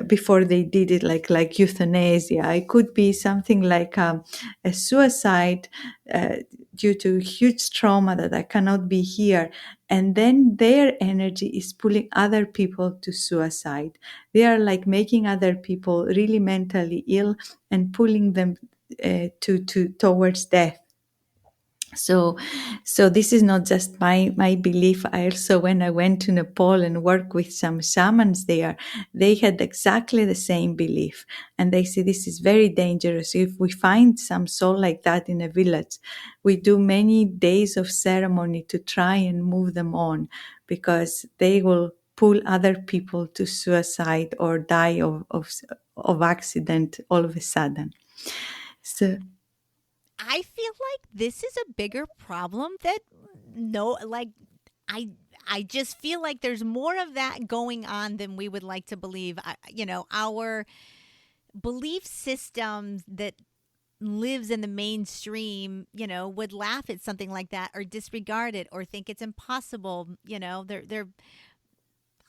before they did it, like euthanasia. It could be something like a suicide uh, due to huge trauma that I cannot be here, and then their energy is pulling other people to suicide. They are like making other people really mentally ill and pulling them to towards death. So so this is not just my belief. I also, when I went to Nepal and worked with some shamans there, they had exactly the same belief, and they say this is very dangerous. If we find some soul like that in a village, we do many days of ceremony to try and move them on, because they will pull other people to suicide or die of accident all of a sudden. So I feel like this is a bigger problem that no, like I I just feel like there's more of that going on than we would like to believe. Our belief systems that lives in the mainstream, would laugh at something like that or disregard it or think it's impossible. They're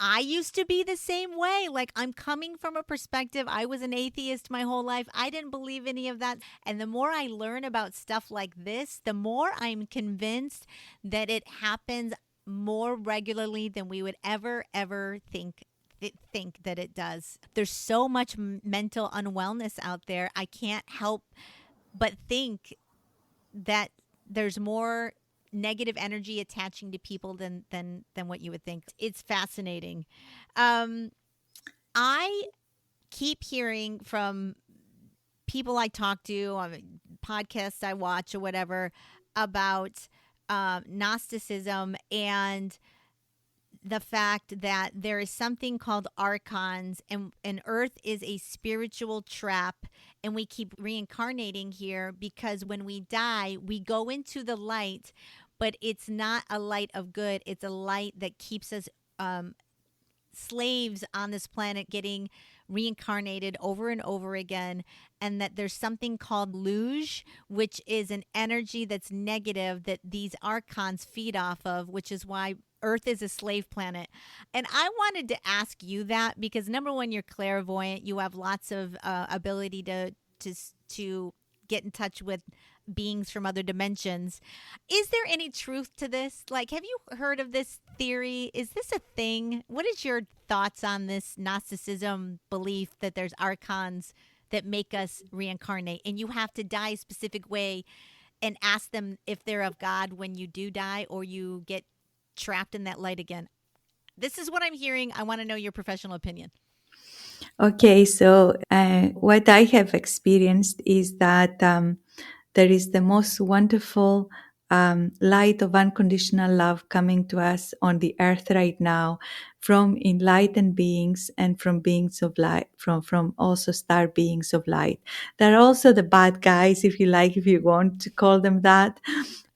I used to be the same way. Like, I'm coming from a perspective. I was an atheist my whole life. I didn't believe any of that. And the more I learn about stuff like this, the more I'm convinced that it happens more regularly than we would ever think think that it does. There's so much mental unwellness out there. I can't help but think that there's more negative energy attaching to people than what you would think. It's fascinating. Um, I keep hearing from people I talk to on podcasts I watch or whatever about Gnosticism and the fact that there is something called archons, and earth is a spiritual trap, and we keep reincarnating here because when we die we go into the light, but it's not a light of good. It's a light that keeps us slaves on this planet, getting reincarnated over and over again, and that there's something called luge, which is an energy that's negative that these archons feed off of, which is why Earth is a slave planet. And I wanted to ask you that because number one, you're clairvoyant. You have lots of ability to to get in touch with beings from other dimensions. Is there any truth to this? Like, have you heard of this theory? Is this a thing? What is your thoughts on this Gnosticism belief that there's archons that make us reincarnate and you have to die a specific way and ask them if they're of God when you do die or you get trapped in that light again? This is what I'm hearing. I want to know your professional opinion. Okay, so what I have experienced is that there is the most wonderful light of unconditional love coming to us on the earth right now from enlightened beings and from beings of light, from also star beings of light. There are also the bad guys, if you like, if you want to call them that.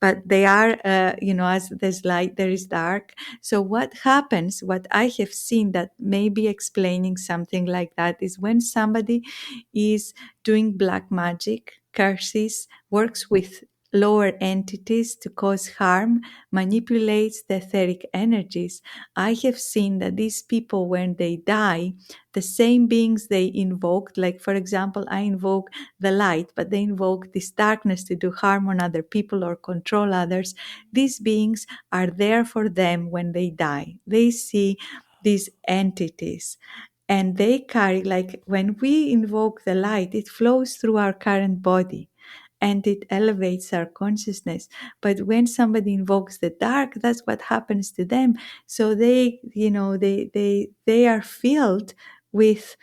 But they are, as there's light, there is dark. So what happens, what I have seen that may be explaining something like that is when somebody is doing black magic, curses, works with lower entities to cause harm, manipulates the etheric energies. I have seen that these people, when they die, the same beings they invoked, like for example, I invoke the light, but they invoke this darkness to do harm on other people or control others. These beings are there for them when they die. They see these entities and they carry, like when we invoke the light, it flows through our current body and it elevates our consciousness. But when somebody invokes the dark, that's what happens to them. So they are filled with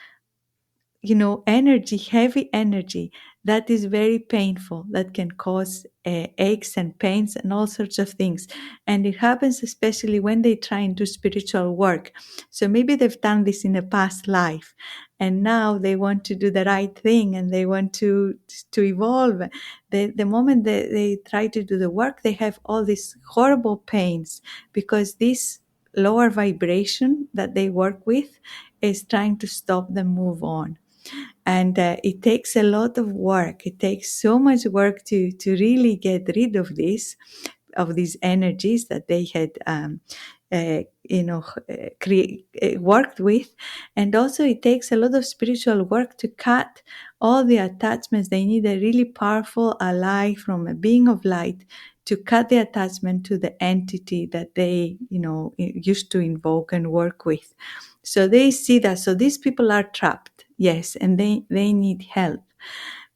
energy, heavy energy that is very painful, that can cause aches and pains and all sorts of things. And it happens especially when they try and do spiritual work. So maybe they've done this in a past life and now they want to do the right thing and they want to evolve. The moment they try to do the work, they have all these horrible pains because this lower vibration that they work with is trying to stop them move on. And it takes a lot of work. It takes so much work to really get rid of these energies that they had worked with. And also it takes a lot of spiritual work to cut all the attachments. They need a really powerful ally from a being of light to cut the attachment to the entity that they used to invoke and work with. So they see that. So these people are trapped, yes, and they need help.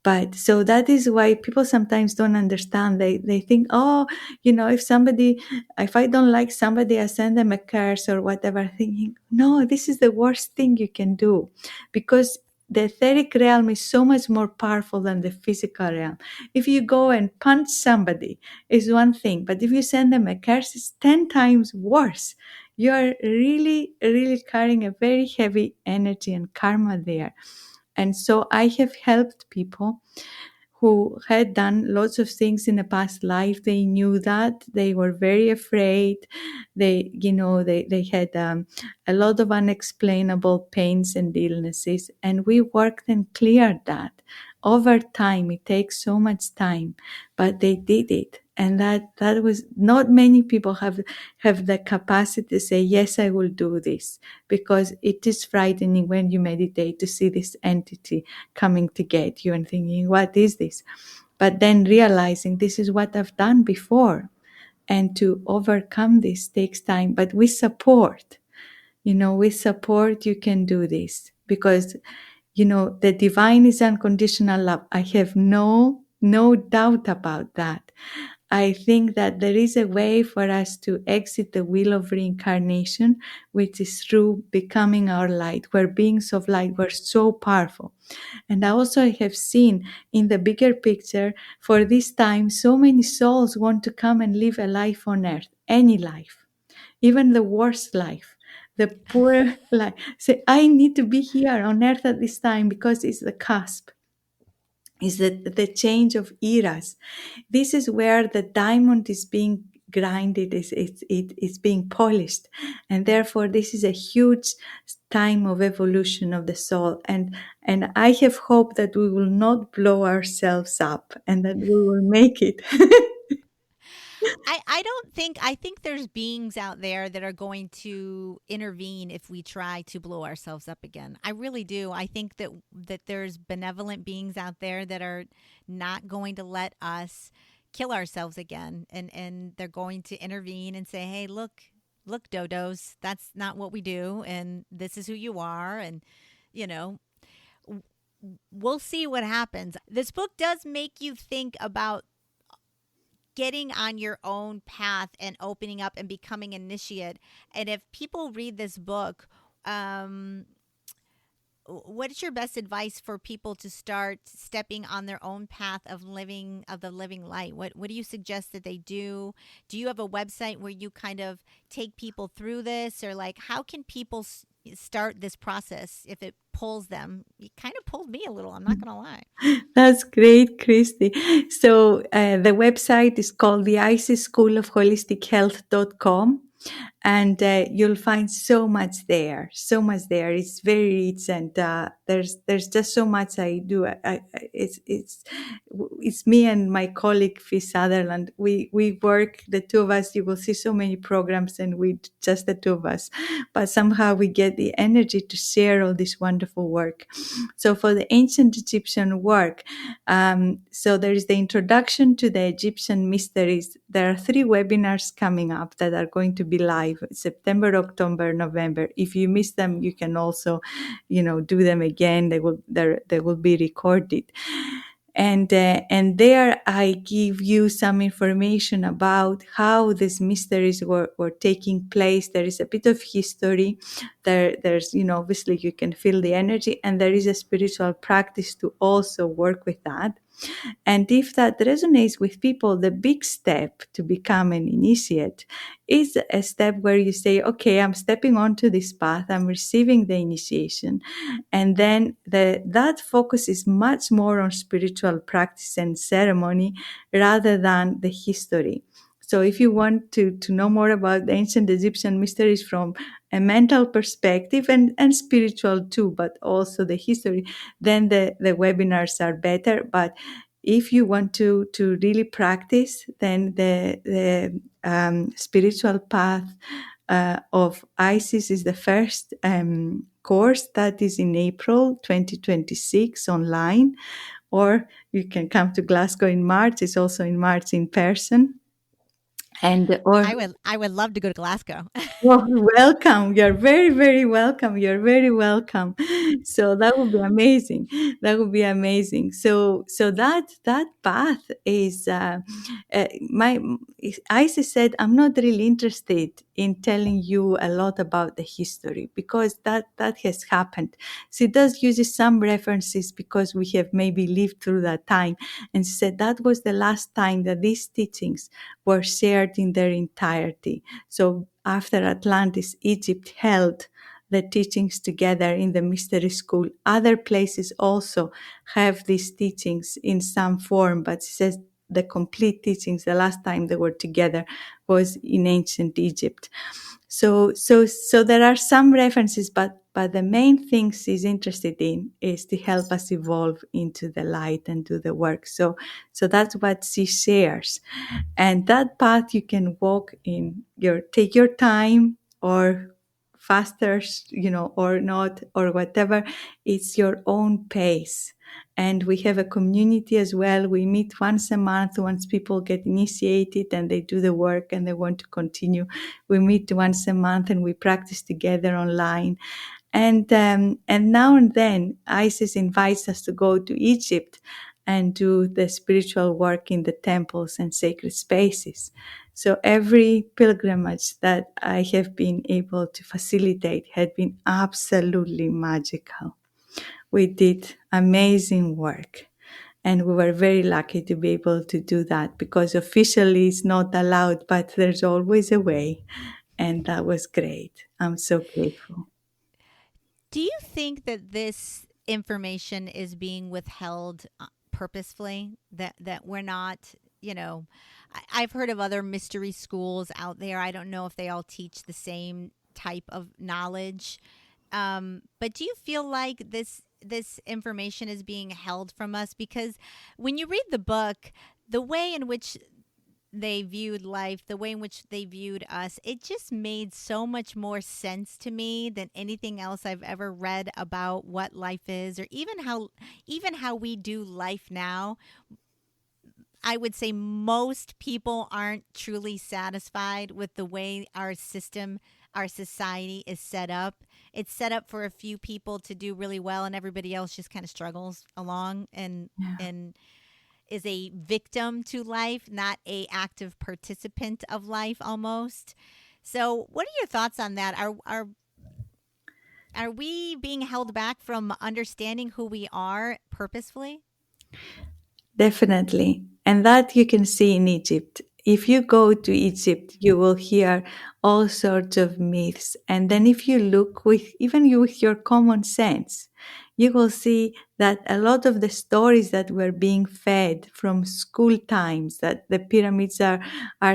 But so that is why people sometimes don't understand. They think, oh, if I don't like somebody, I send them a curse or whatever, thinking, no, this is the worst thing you can do, because the etheric realm is so much more powerful than the physical realm. If you go and punch somebody, is one thing, but if you send them a curse, it's 10 times worse. You are really, really carrying a very heavy energy and karma there. And so I have helped people who had done lots of things in a past life. They knew that. They were very afraid. They had a lot of unexplainable pains and illnesses. And we worked and cleared that. Over time, it takes so much time, but they did it. And that was, not many people have the capacity to say, yes, I will do this, because it is frightening when you meditate to see this entity coming to get you and thinking, what is this? But then realizing this is what I've done before. And to overcome this takes time, but with support. With support, you can do this, because the divine is unconditional love. I have no doubt about that. I think that there is a way for us to exit the wheel of reincarnation, which is through becoming our light. We're beings of light. We're so powerful. And I also have seen in the bigger picture, for this time, so many souls want to come and live a life on earth, any life, even the worst life, the poor life. Say, I need to be here on earth at this time because it's the cusp, is the change of eras. This is where the diamond is being grinded, it's being polished. And therefore, this is a huge time of evolution of the soul. And I have hope that we will not blow ourselves up and that we will make it. I don't think I think there's beings out there that are going to intervene if we try to blow ourselves up again. I really do. I think that there's benevolent beings out there that are not going to let us kill ourselves again, and they're going to intervene and say, "Hey, look, dodos, that's not what we do, and this is who you are." And you know, w- we'll see what happens. This book does make you think about getting on your own path and opening up and becoming initiate. And if people read this book, um, what is your best advice for people to start stepping on their own path of the living light? What do you suggest that they do? Do you have a website where you kind of take people through this, or like how can people start this process if it pulls them? It kind of pulled me a little. I'm not gonna lie. That's great, Christy. So the website is called the ISIS School of Holistic Health.com. And you'll find so much there, so much there. It's very rich, and there's just so much I do. It's me and my colleague Fee Sutherland. We work, the two of us. You will see so many programs, and we just the two of us, but somehow we get the energy to share all this wonderful work. So for the ancient Egyptian work, so there is the introduction to the Egyptian mysteries. There are 3 webinars coming up that are going to be live September, October, November. If you miss them, you can also, do them again. They will be recorded. And there I give you some information about how these mysteries were taking place. There is a bit of history. There's, obviously you can feel the energy, and there is a spiritual practice to also work with that. And if that resonates with people, the big step to become an initiate is a step where you say, okay, I'm stepping onto this path, I'm receiving the initiation. And then that focus is much more on spiritual practice and ceremony rather than the history. So if you want to know more about the ancient Egyptian mysteries from a mental perspective and spiritual too, but also the history, then the webinars are better. But if you want to really practice, then the spiritual path of ISIS is the first course that is in April 2026 online, or you can come to Glasgow in March. It's also in March in person. And or I would love to go to Glasgow. Well, welcome. You're very, very welcome. You're very welcome. So that would be amazing. That would be amazing. So that path is my. Isis said, "I'm not really interested in telling you a lot about the history because that has happened." She does use some references because we have maybe lived through that time, and she said that was the last time that these teachings were shared in their entirety. So after Atlantis, Egypt held the teachings together in the mystery school. Other places also have these teachings in some form, but she says the complete teachings, the last time they were together was in ancient Egypt. So there are some references, but the main thing she's interested in is to help us evolve into the light and do the work. So that's what she shares. And that path you can walk in take your time, or faster, or not, or whatever. It's your own pace. And we have a community as well. We meet once a month once people get initiated and they do the work and they want to continue. We meet once a month and we practice together online. And now and then, ISIS invites us to go to Egypt and do the spiritual work in the temples and sacred spaces. So every pilgrimage that I have been able to facilitate had been absolutely magical. We did amazing work. And we were very lucky to be able to do that because officially it's not allowed, but there's always a way. And that was great. I'm so grateful. Do you think that this information is being withheld purposefully? That we're not, I've heard of other mystery schools out there. I don't know if they all teach the same type of knowledge. But do you feel like this information is being held from us? Because when you read the book, the way in which they viewed life, the way in which they viewed us, it just made so much more sense to me than anything else I've ever read about what life is, or even how we do life now. I would say most people aren't truly satisfied with the way our system, our society is set up. It's set up for a few people to do really well and everybody else just kind of struggles along and is a victim to life, not a active participant of life almost. So, what are your thoughts on that? Are we being held back from understanding who we are purposefully? Definitely. And that you can see in Egypt. If you go to Egypt, you will hear all sorts of myths. And then if you look with even you with your common sense, you will see that a lot of the stories that were being fed from school times, that the pyramids are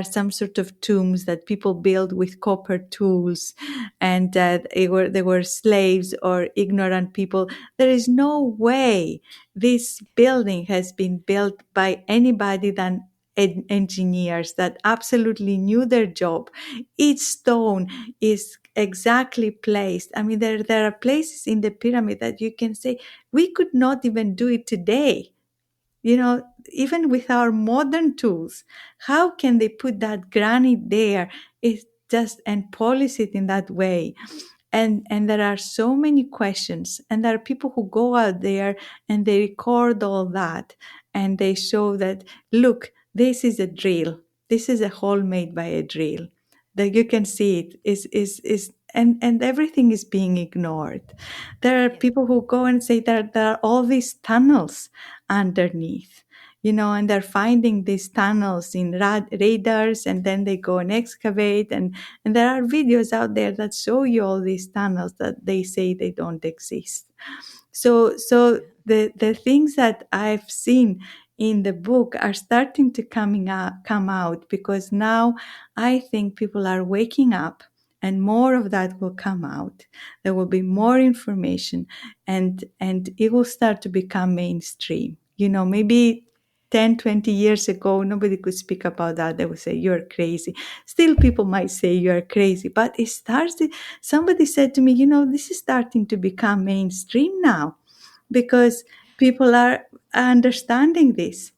some sort of tombs that people build with copper tools, and that they were slaves or ignorant people. There is no way this building has been built by anybody than engineers that absolutely knew their job. Each stone is exactly placed. I mean, there are places in the pyramid that you can say, we could not even do it today. You know, even with our modern tools, how can they put that granite there? It's just and polish it in that way. And there are so many questions, and there are people who go out there and they record all that and they show that, look, this is a drill, this is a hole made by a drill, that you can see it is and everything is being ignored. There are Yeah. people who go and say that there are all these tunnels underneath, you know, and they're finding these tunnels in radars, and then they go and excavate, and there are videos out there that show you all these tunnels that they say they don't exist. So Yeah. the things that I've seen in the book are starting to come out, because now I think people are waking up, and more of that will come out. There will be more information, and it will start to become mainstream. You know, maybe 10, 20 years ago, nobody could speak about that. They would say, you're crazy. Still, people might say you're crazy, but it starts. Somebody said to me, you know, this is starting to become mainstream now, because people are understanding this.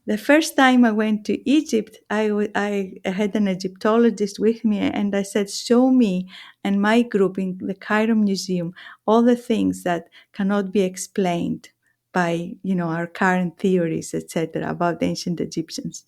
The first time I went to Egypt, I had an Egyptologist with me, and I said, show me and my group in the Cairo Museum all the things that cannot be explained by, you know, our current theories, etc., about the ancient Egyptians.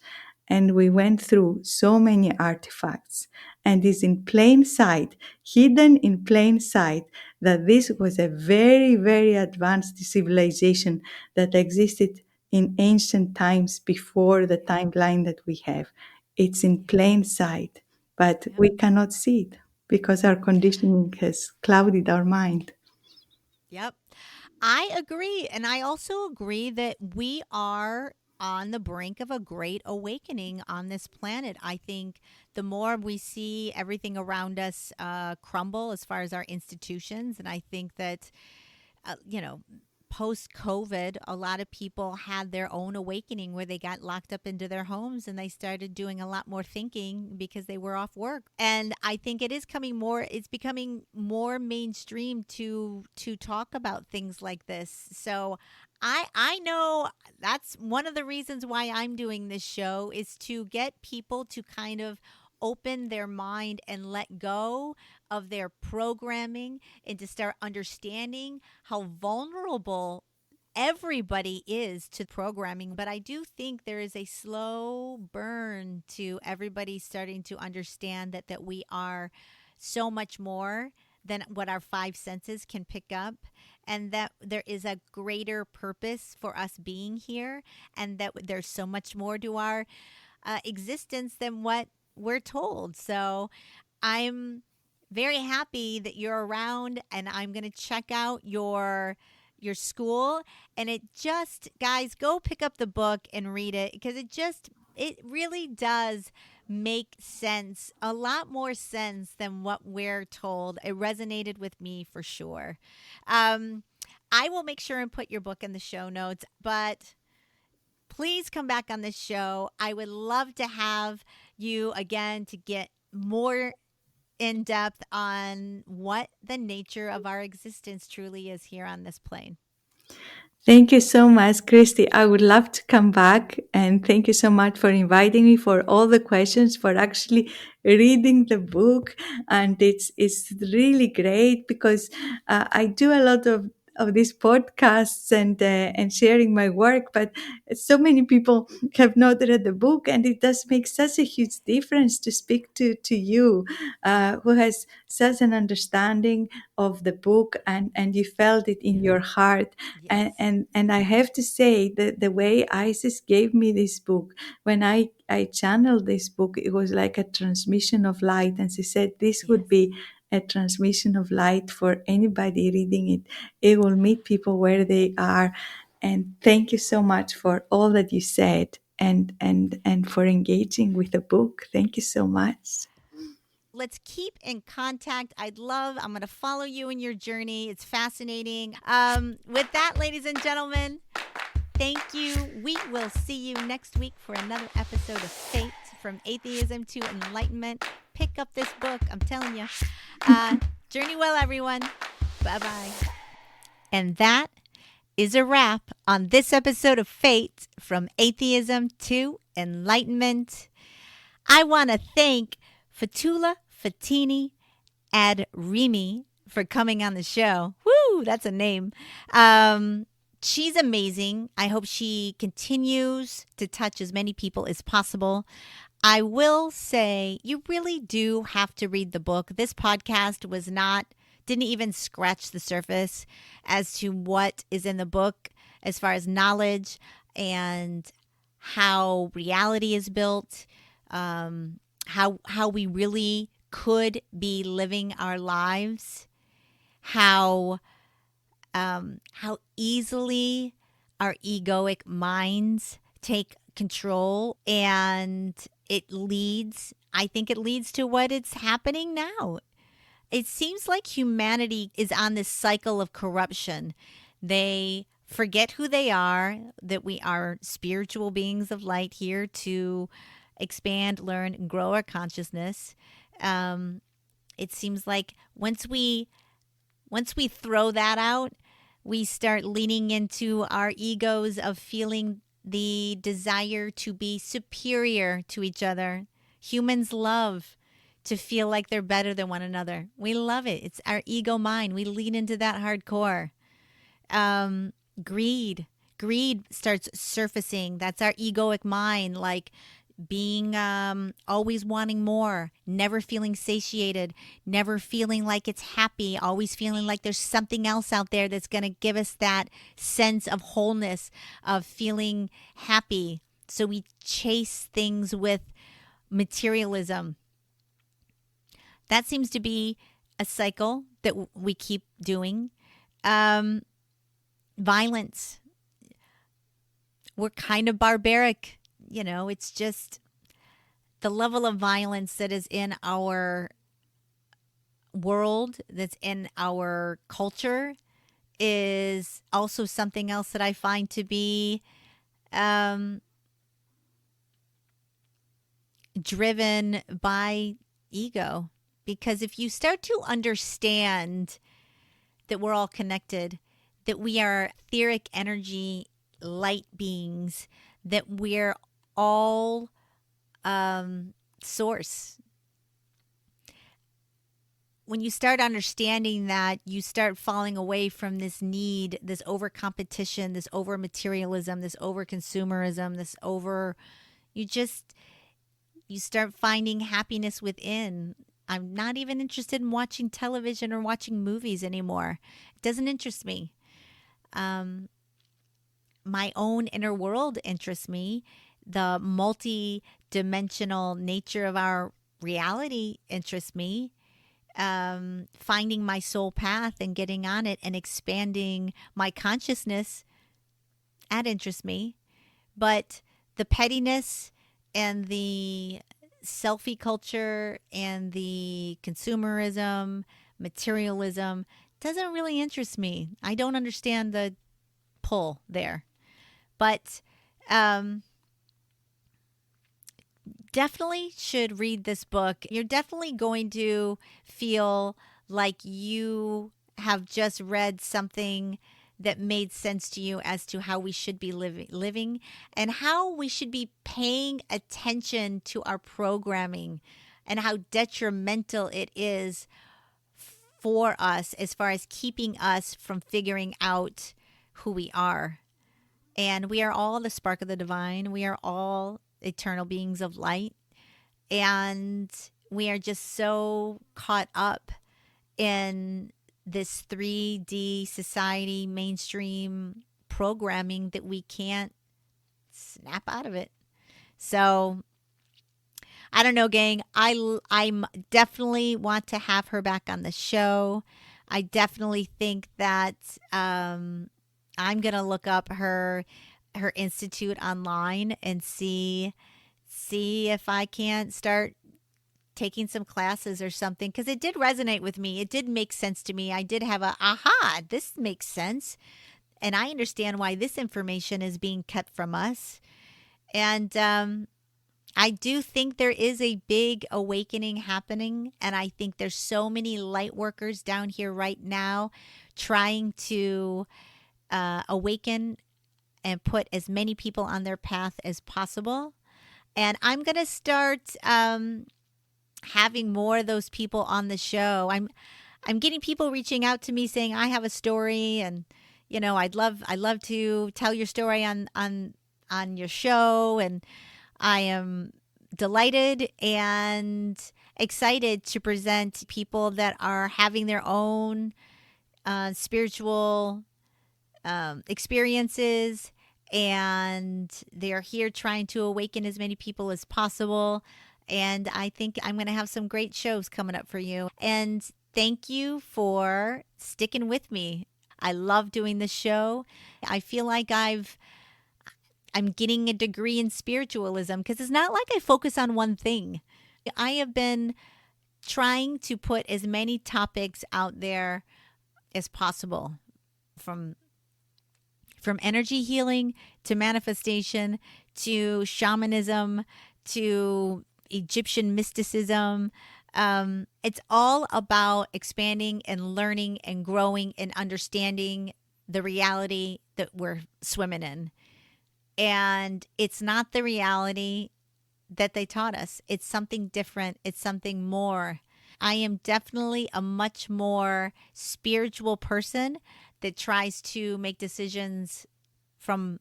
And we went through so many artifacts, and it's in plain sight, hidden in plain sight, that this was a very, very advanced civilization that existed in ancient times before the Yeah. timeline that we have. It's in Yeah. plain sight, but Yep. we cannot see it because our conditioning has clouded our mind. Yep. I agree. And I also agree that we are on the brink of a great awakening on this planet. I think the more we see everything around us crumble as far as our institutions, and I think that, uh, you know, post COVID, a lot of people had their own awakening where they got locked up into their homes and they started doing a lot more thinking because they were off work. And I think it's becoming more mainstream to talk about things like this. So I know that's one of the reasons why I'm doing this show, is to get people to kind of open their mind and let go of their programming and to start understanding how vulnerable everybody is to programming. But I do think there is a slow burn to everybody starting to understand that we are so much more than what our five senses can pick up, and that there is a greater purpose for us being here, and that there's so much more to our existence than what we're told. So I'm very happy that you're around, and I'm going to check out your school. And it just, guys, go pick up the book and read it, because it really does make sense, a lot more sense than what we're told. It resonated with me for sure. um I will make sure and put your book in the show notes, but please come back on this show. I would love to have you again to get more in depth on what the nature of our existence truly is here on this plane. Thank you so much, Christy. I would love to come back, and thank you so much for inviting me, for all the questions, for actually reading the book. And it's really great because I do a lot of these podcasts and sharing my work, but so many people have not read the book, and it does make such a huge difference to speak to you, who has such an understanding of the book, and you felt it in your heart. and Yes. and and I have to say that the way Isis gave me this book, when I channeled this book, it was like a transmission of light, and she said this would Yes. be a transmission of light for anybody reading it. It will meet people where they are. And thank you so much for all that you said, and for engaging with the book. Thank you so much. Let's keep in contact. I'm going to follow you in your journey. It's fascinating. With that, ladies and gentlemen, thank you. We will see you next week for another episode of Fate, from Atheism to Enlightenment. Pick up this book, I'm telling you. Journey well, everyone. Bye bye. And that is a wrap on this episode of Fate, from Atheism to Enlightenment. I want to thank Fotula Foteini Adrimi for coming on the show. Woo, that's a name. She's amazing. I hope she continues to touch as many people as possible. I will say, you really do have to read the book. This podcast didn't even scratch the surface as to what is in the book as far as knowledge and how reality is built, how we really could be living our lives, how easily our egoic minds take control, and I think it leads to what is happening now. It seems like humanity is on this cycle of corruption. They forget who they are, that we are spiritual beings of light here to expand, learn, and grow our consciousness. It seems like once we throw that out, we start leaning into our egos of feeling the desire to be superior to each other. Humans love to feel like they're better than one another. We love it. It's our ego mind. We lean into that hardcore. Greed. Greed starts surfacing. That's our egoic mind, like being always wanting more, never feeling satiated, never feeling like it's happy, always feeling like there's something else out there that's going to give us that sense of wholeness, of feeling happy. So we chase things with materialism. That seems to be a cycle that we keep doing. Violence. We're kind of barbaric. It's just the level of violence that is in our world, that's in our culture, is also something else that I find to be driven by ego. Because if you start to understand that we're all connected, that we are etheric energy light beings, that we're all source. When you start understanding that, you start falling away from this need, this over competition, this over materialism, this over consumerism, this over, you start finding happiness within. I'm not even interested in watching television or watching movies anymore. It doesn't interest me. My own inner world interests me. The multi-dimensional nature of our reality interests me. Finding my soul path and getting on it and expanding my consciousness, that interests me. But the pettiness and the selfie culture and the consumerism, materialism doesn't really interest me. I don't understand the pull there. But definitely should read this book. You're definitely going to feel like you have just read something that made sense to you as to how we should be living and how we should be paying attention to our programming and how detrimental it is for us as far as keeping us from figuring out who we are. And we are all the spark of the divine. We are all eternal beings of light. And we are just so caught up in this 3D society mainstream programming that we can't snap out of it. So I don't know, gang. I'm definitely want to have her back on the show. I definitely think that I'm gonna look up her institute online and see if I can't start taking some classes or something, because it did resonate with me. It did make sense to me. I did have this makes sense. And I understand why this information is being kept from us. And I do think there is a big awakening happening. And I think there's so many light workers down here right now trying to awaken and put as many people on their path as possible. And I'm going to start having more of those people on the show. I'm getting people reaching out to me saying I have a story, and I'd love to tell your story on your show, and I am delighted and excited to present people that are having their own spiritual experiences, and they're here trying to awaken as many people as possible. And I think I'm going to have some great shows coming up for you. And thank you for sticking with me. I love doing this show. I feel like I'm getting a degree in spiritualism, because it's not like I focus on one thing. I have been trying to put as many topics out there as possible, from energy healing to manifestation to shamanism to Egyptian mysticism. It's all about expanding and learning and growing and understanding the reality that we're swimming in. And it's not the reality that they taught us. It's something different. It's something more. I am definitely a much more spiritual person that tries to make decisions from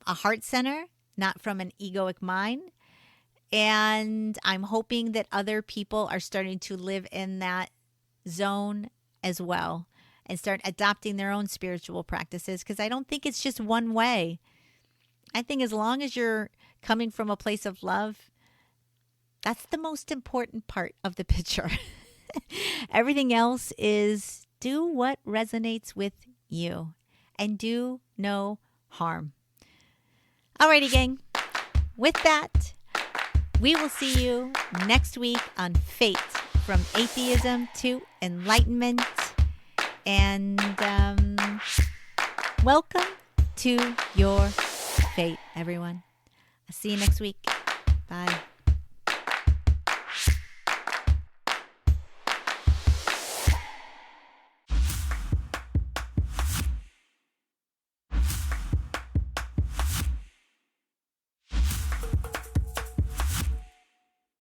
a heart center, not from an egoic mind. And I'm hoping that other people are starting to live in that zone as well and start adopting their own spiritual practices, because I don't think it's just one way. I think as long as you're coming from a place of love, that's the most important part of the picture. Everything else is do what resonates with you and do no harm. Alrighty, gang. With that, we will see you next week on Fate, from Atheism to Enlightenment. And Welcome to your fate, everyone. I'll see you next week. Bye.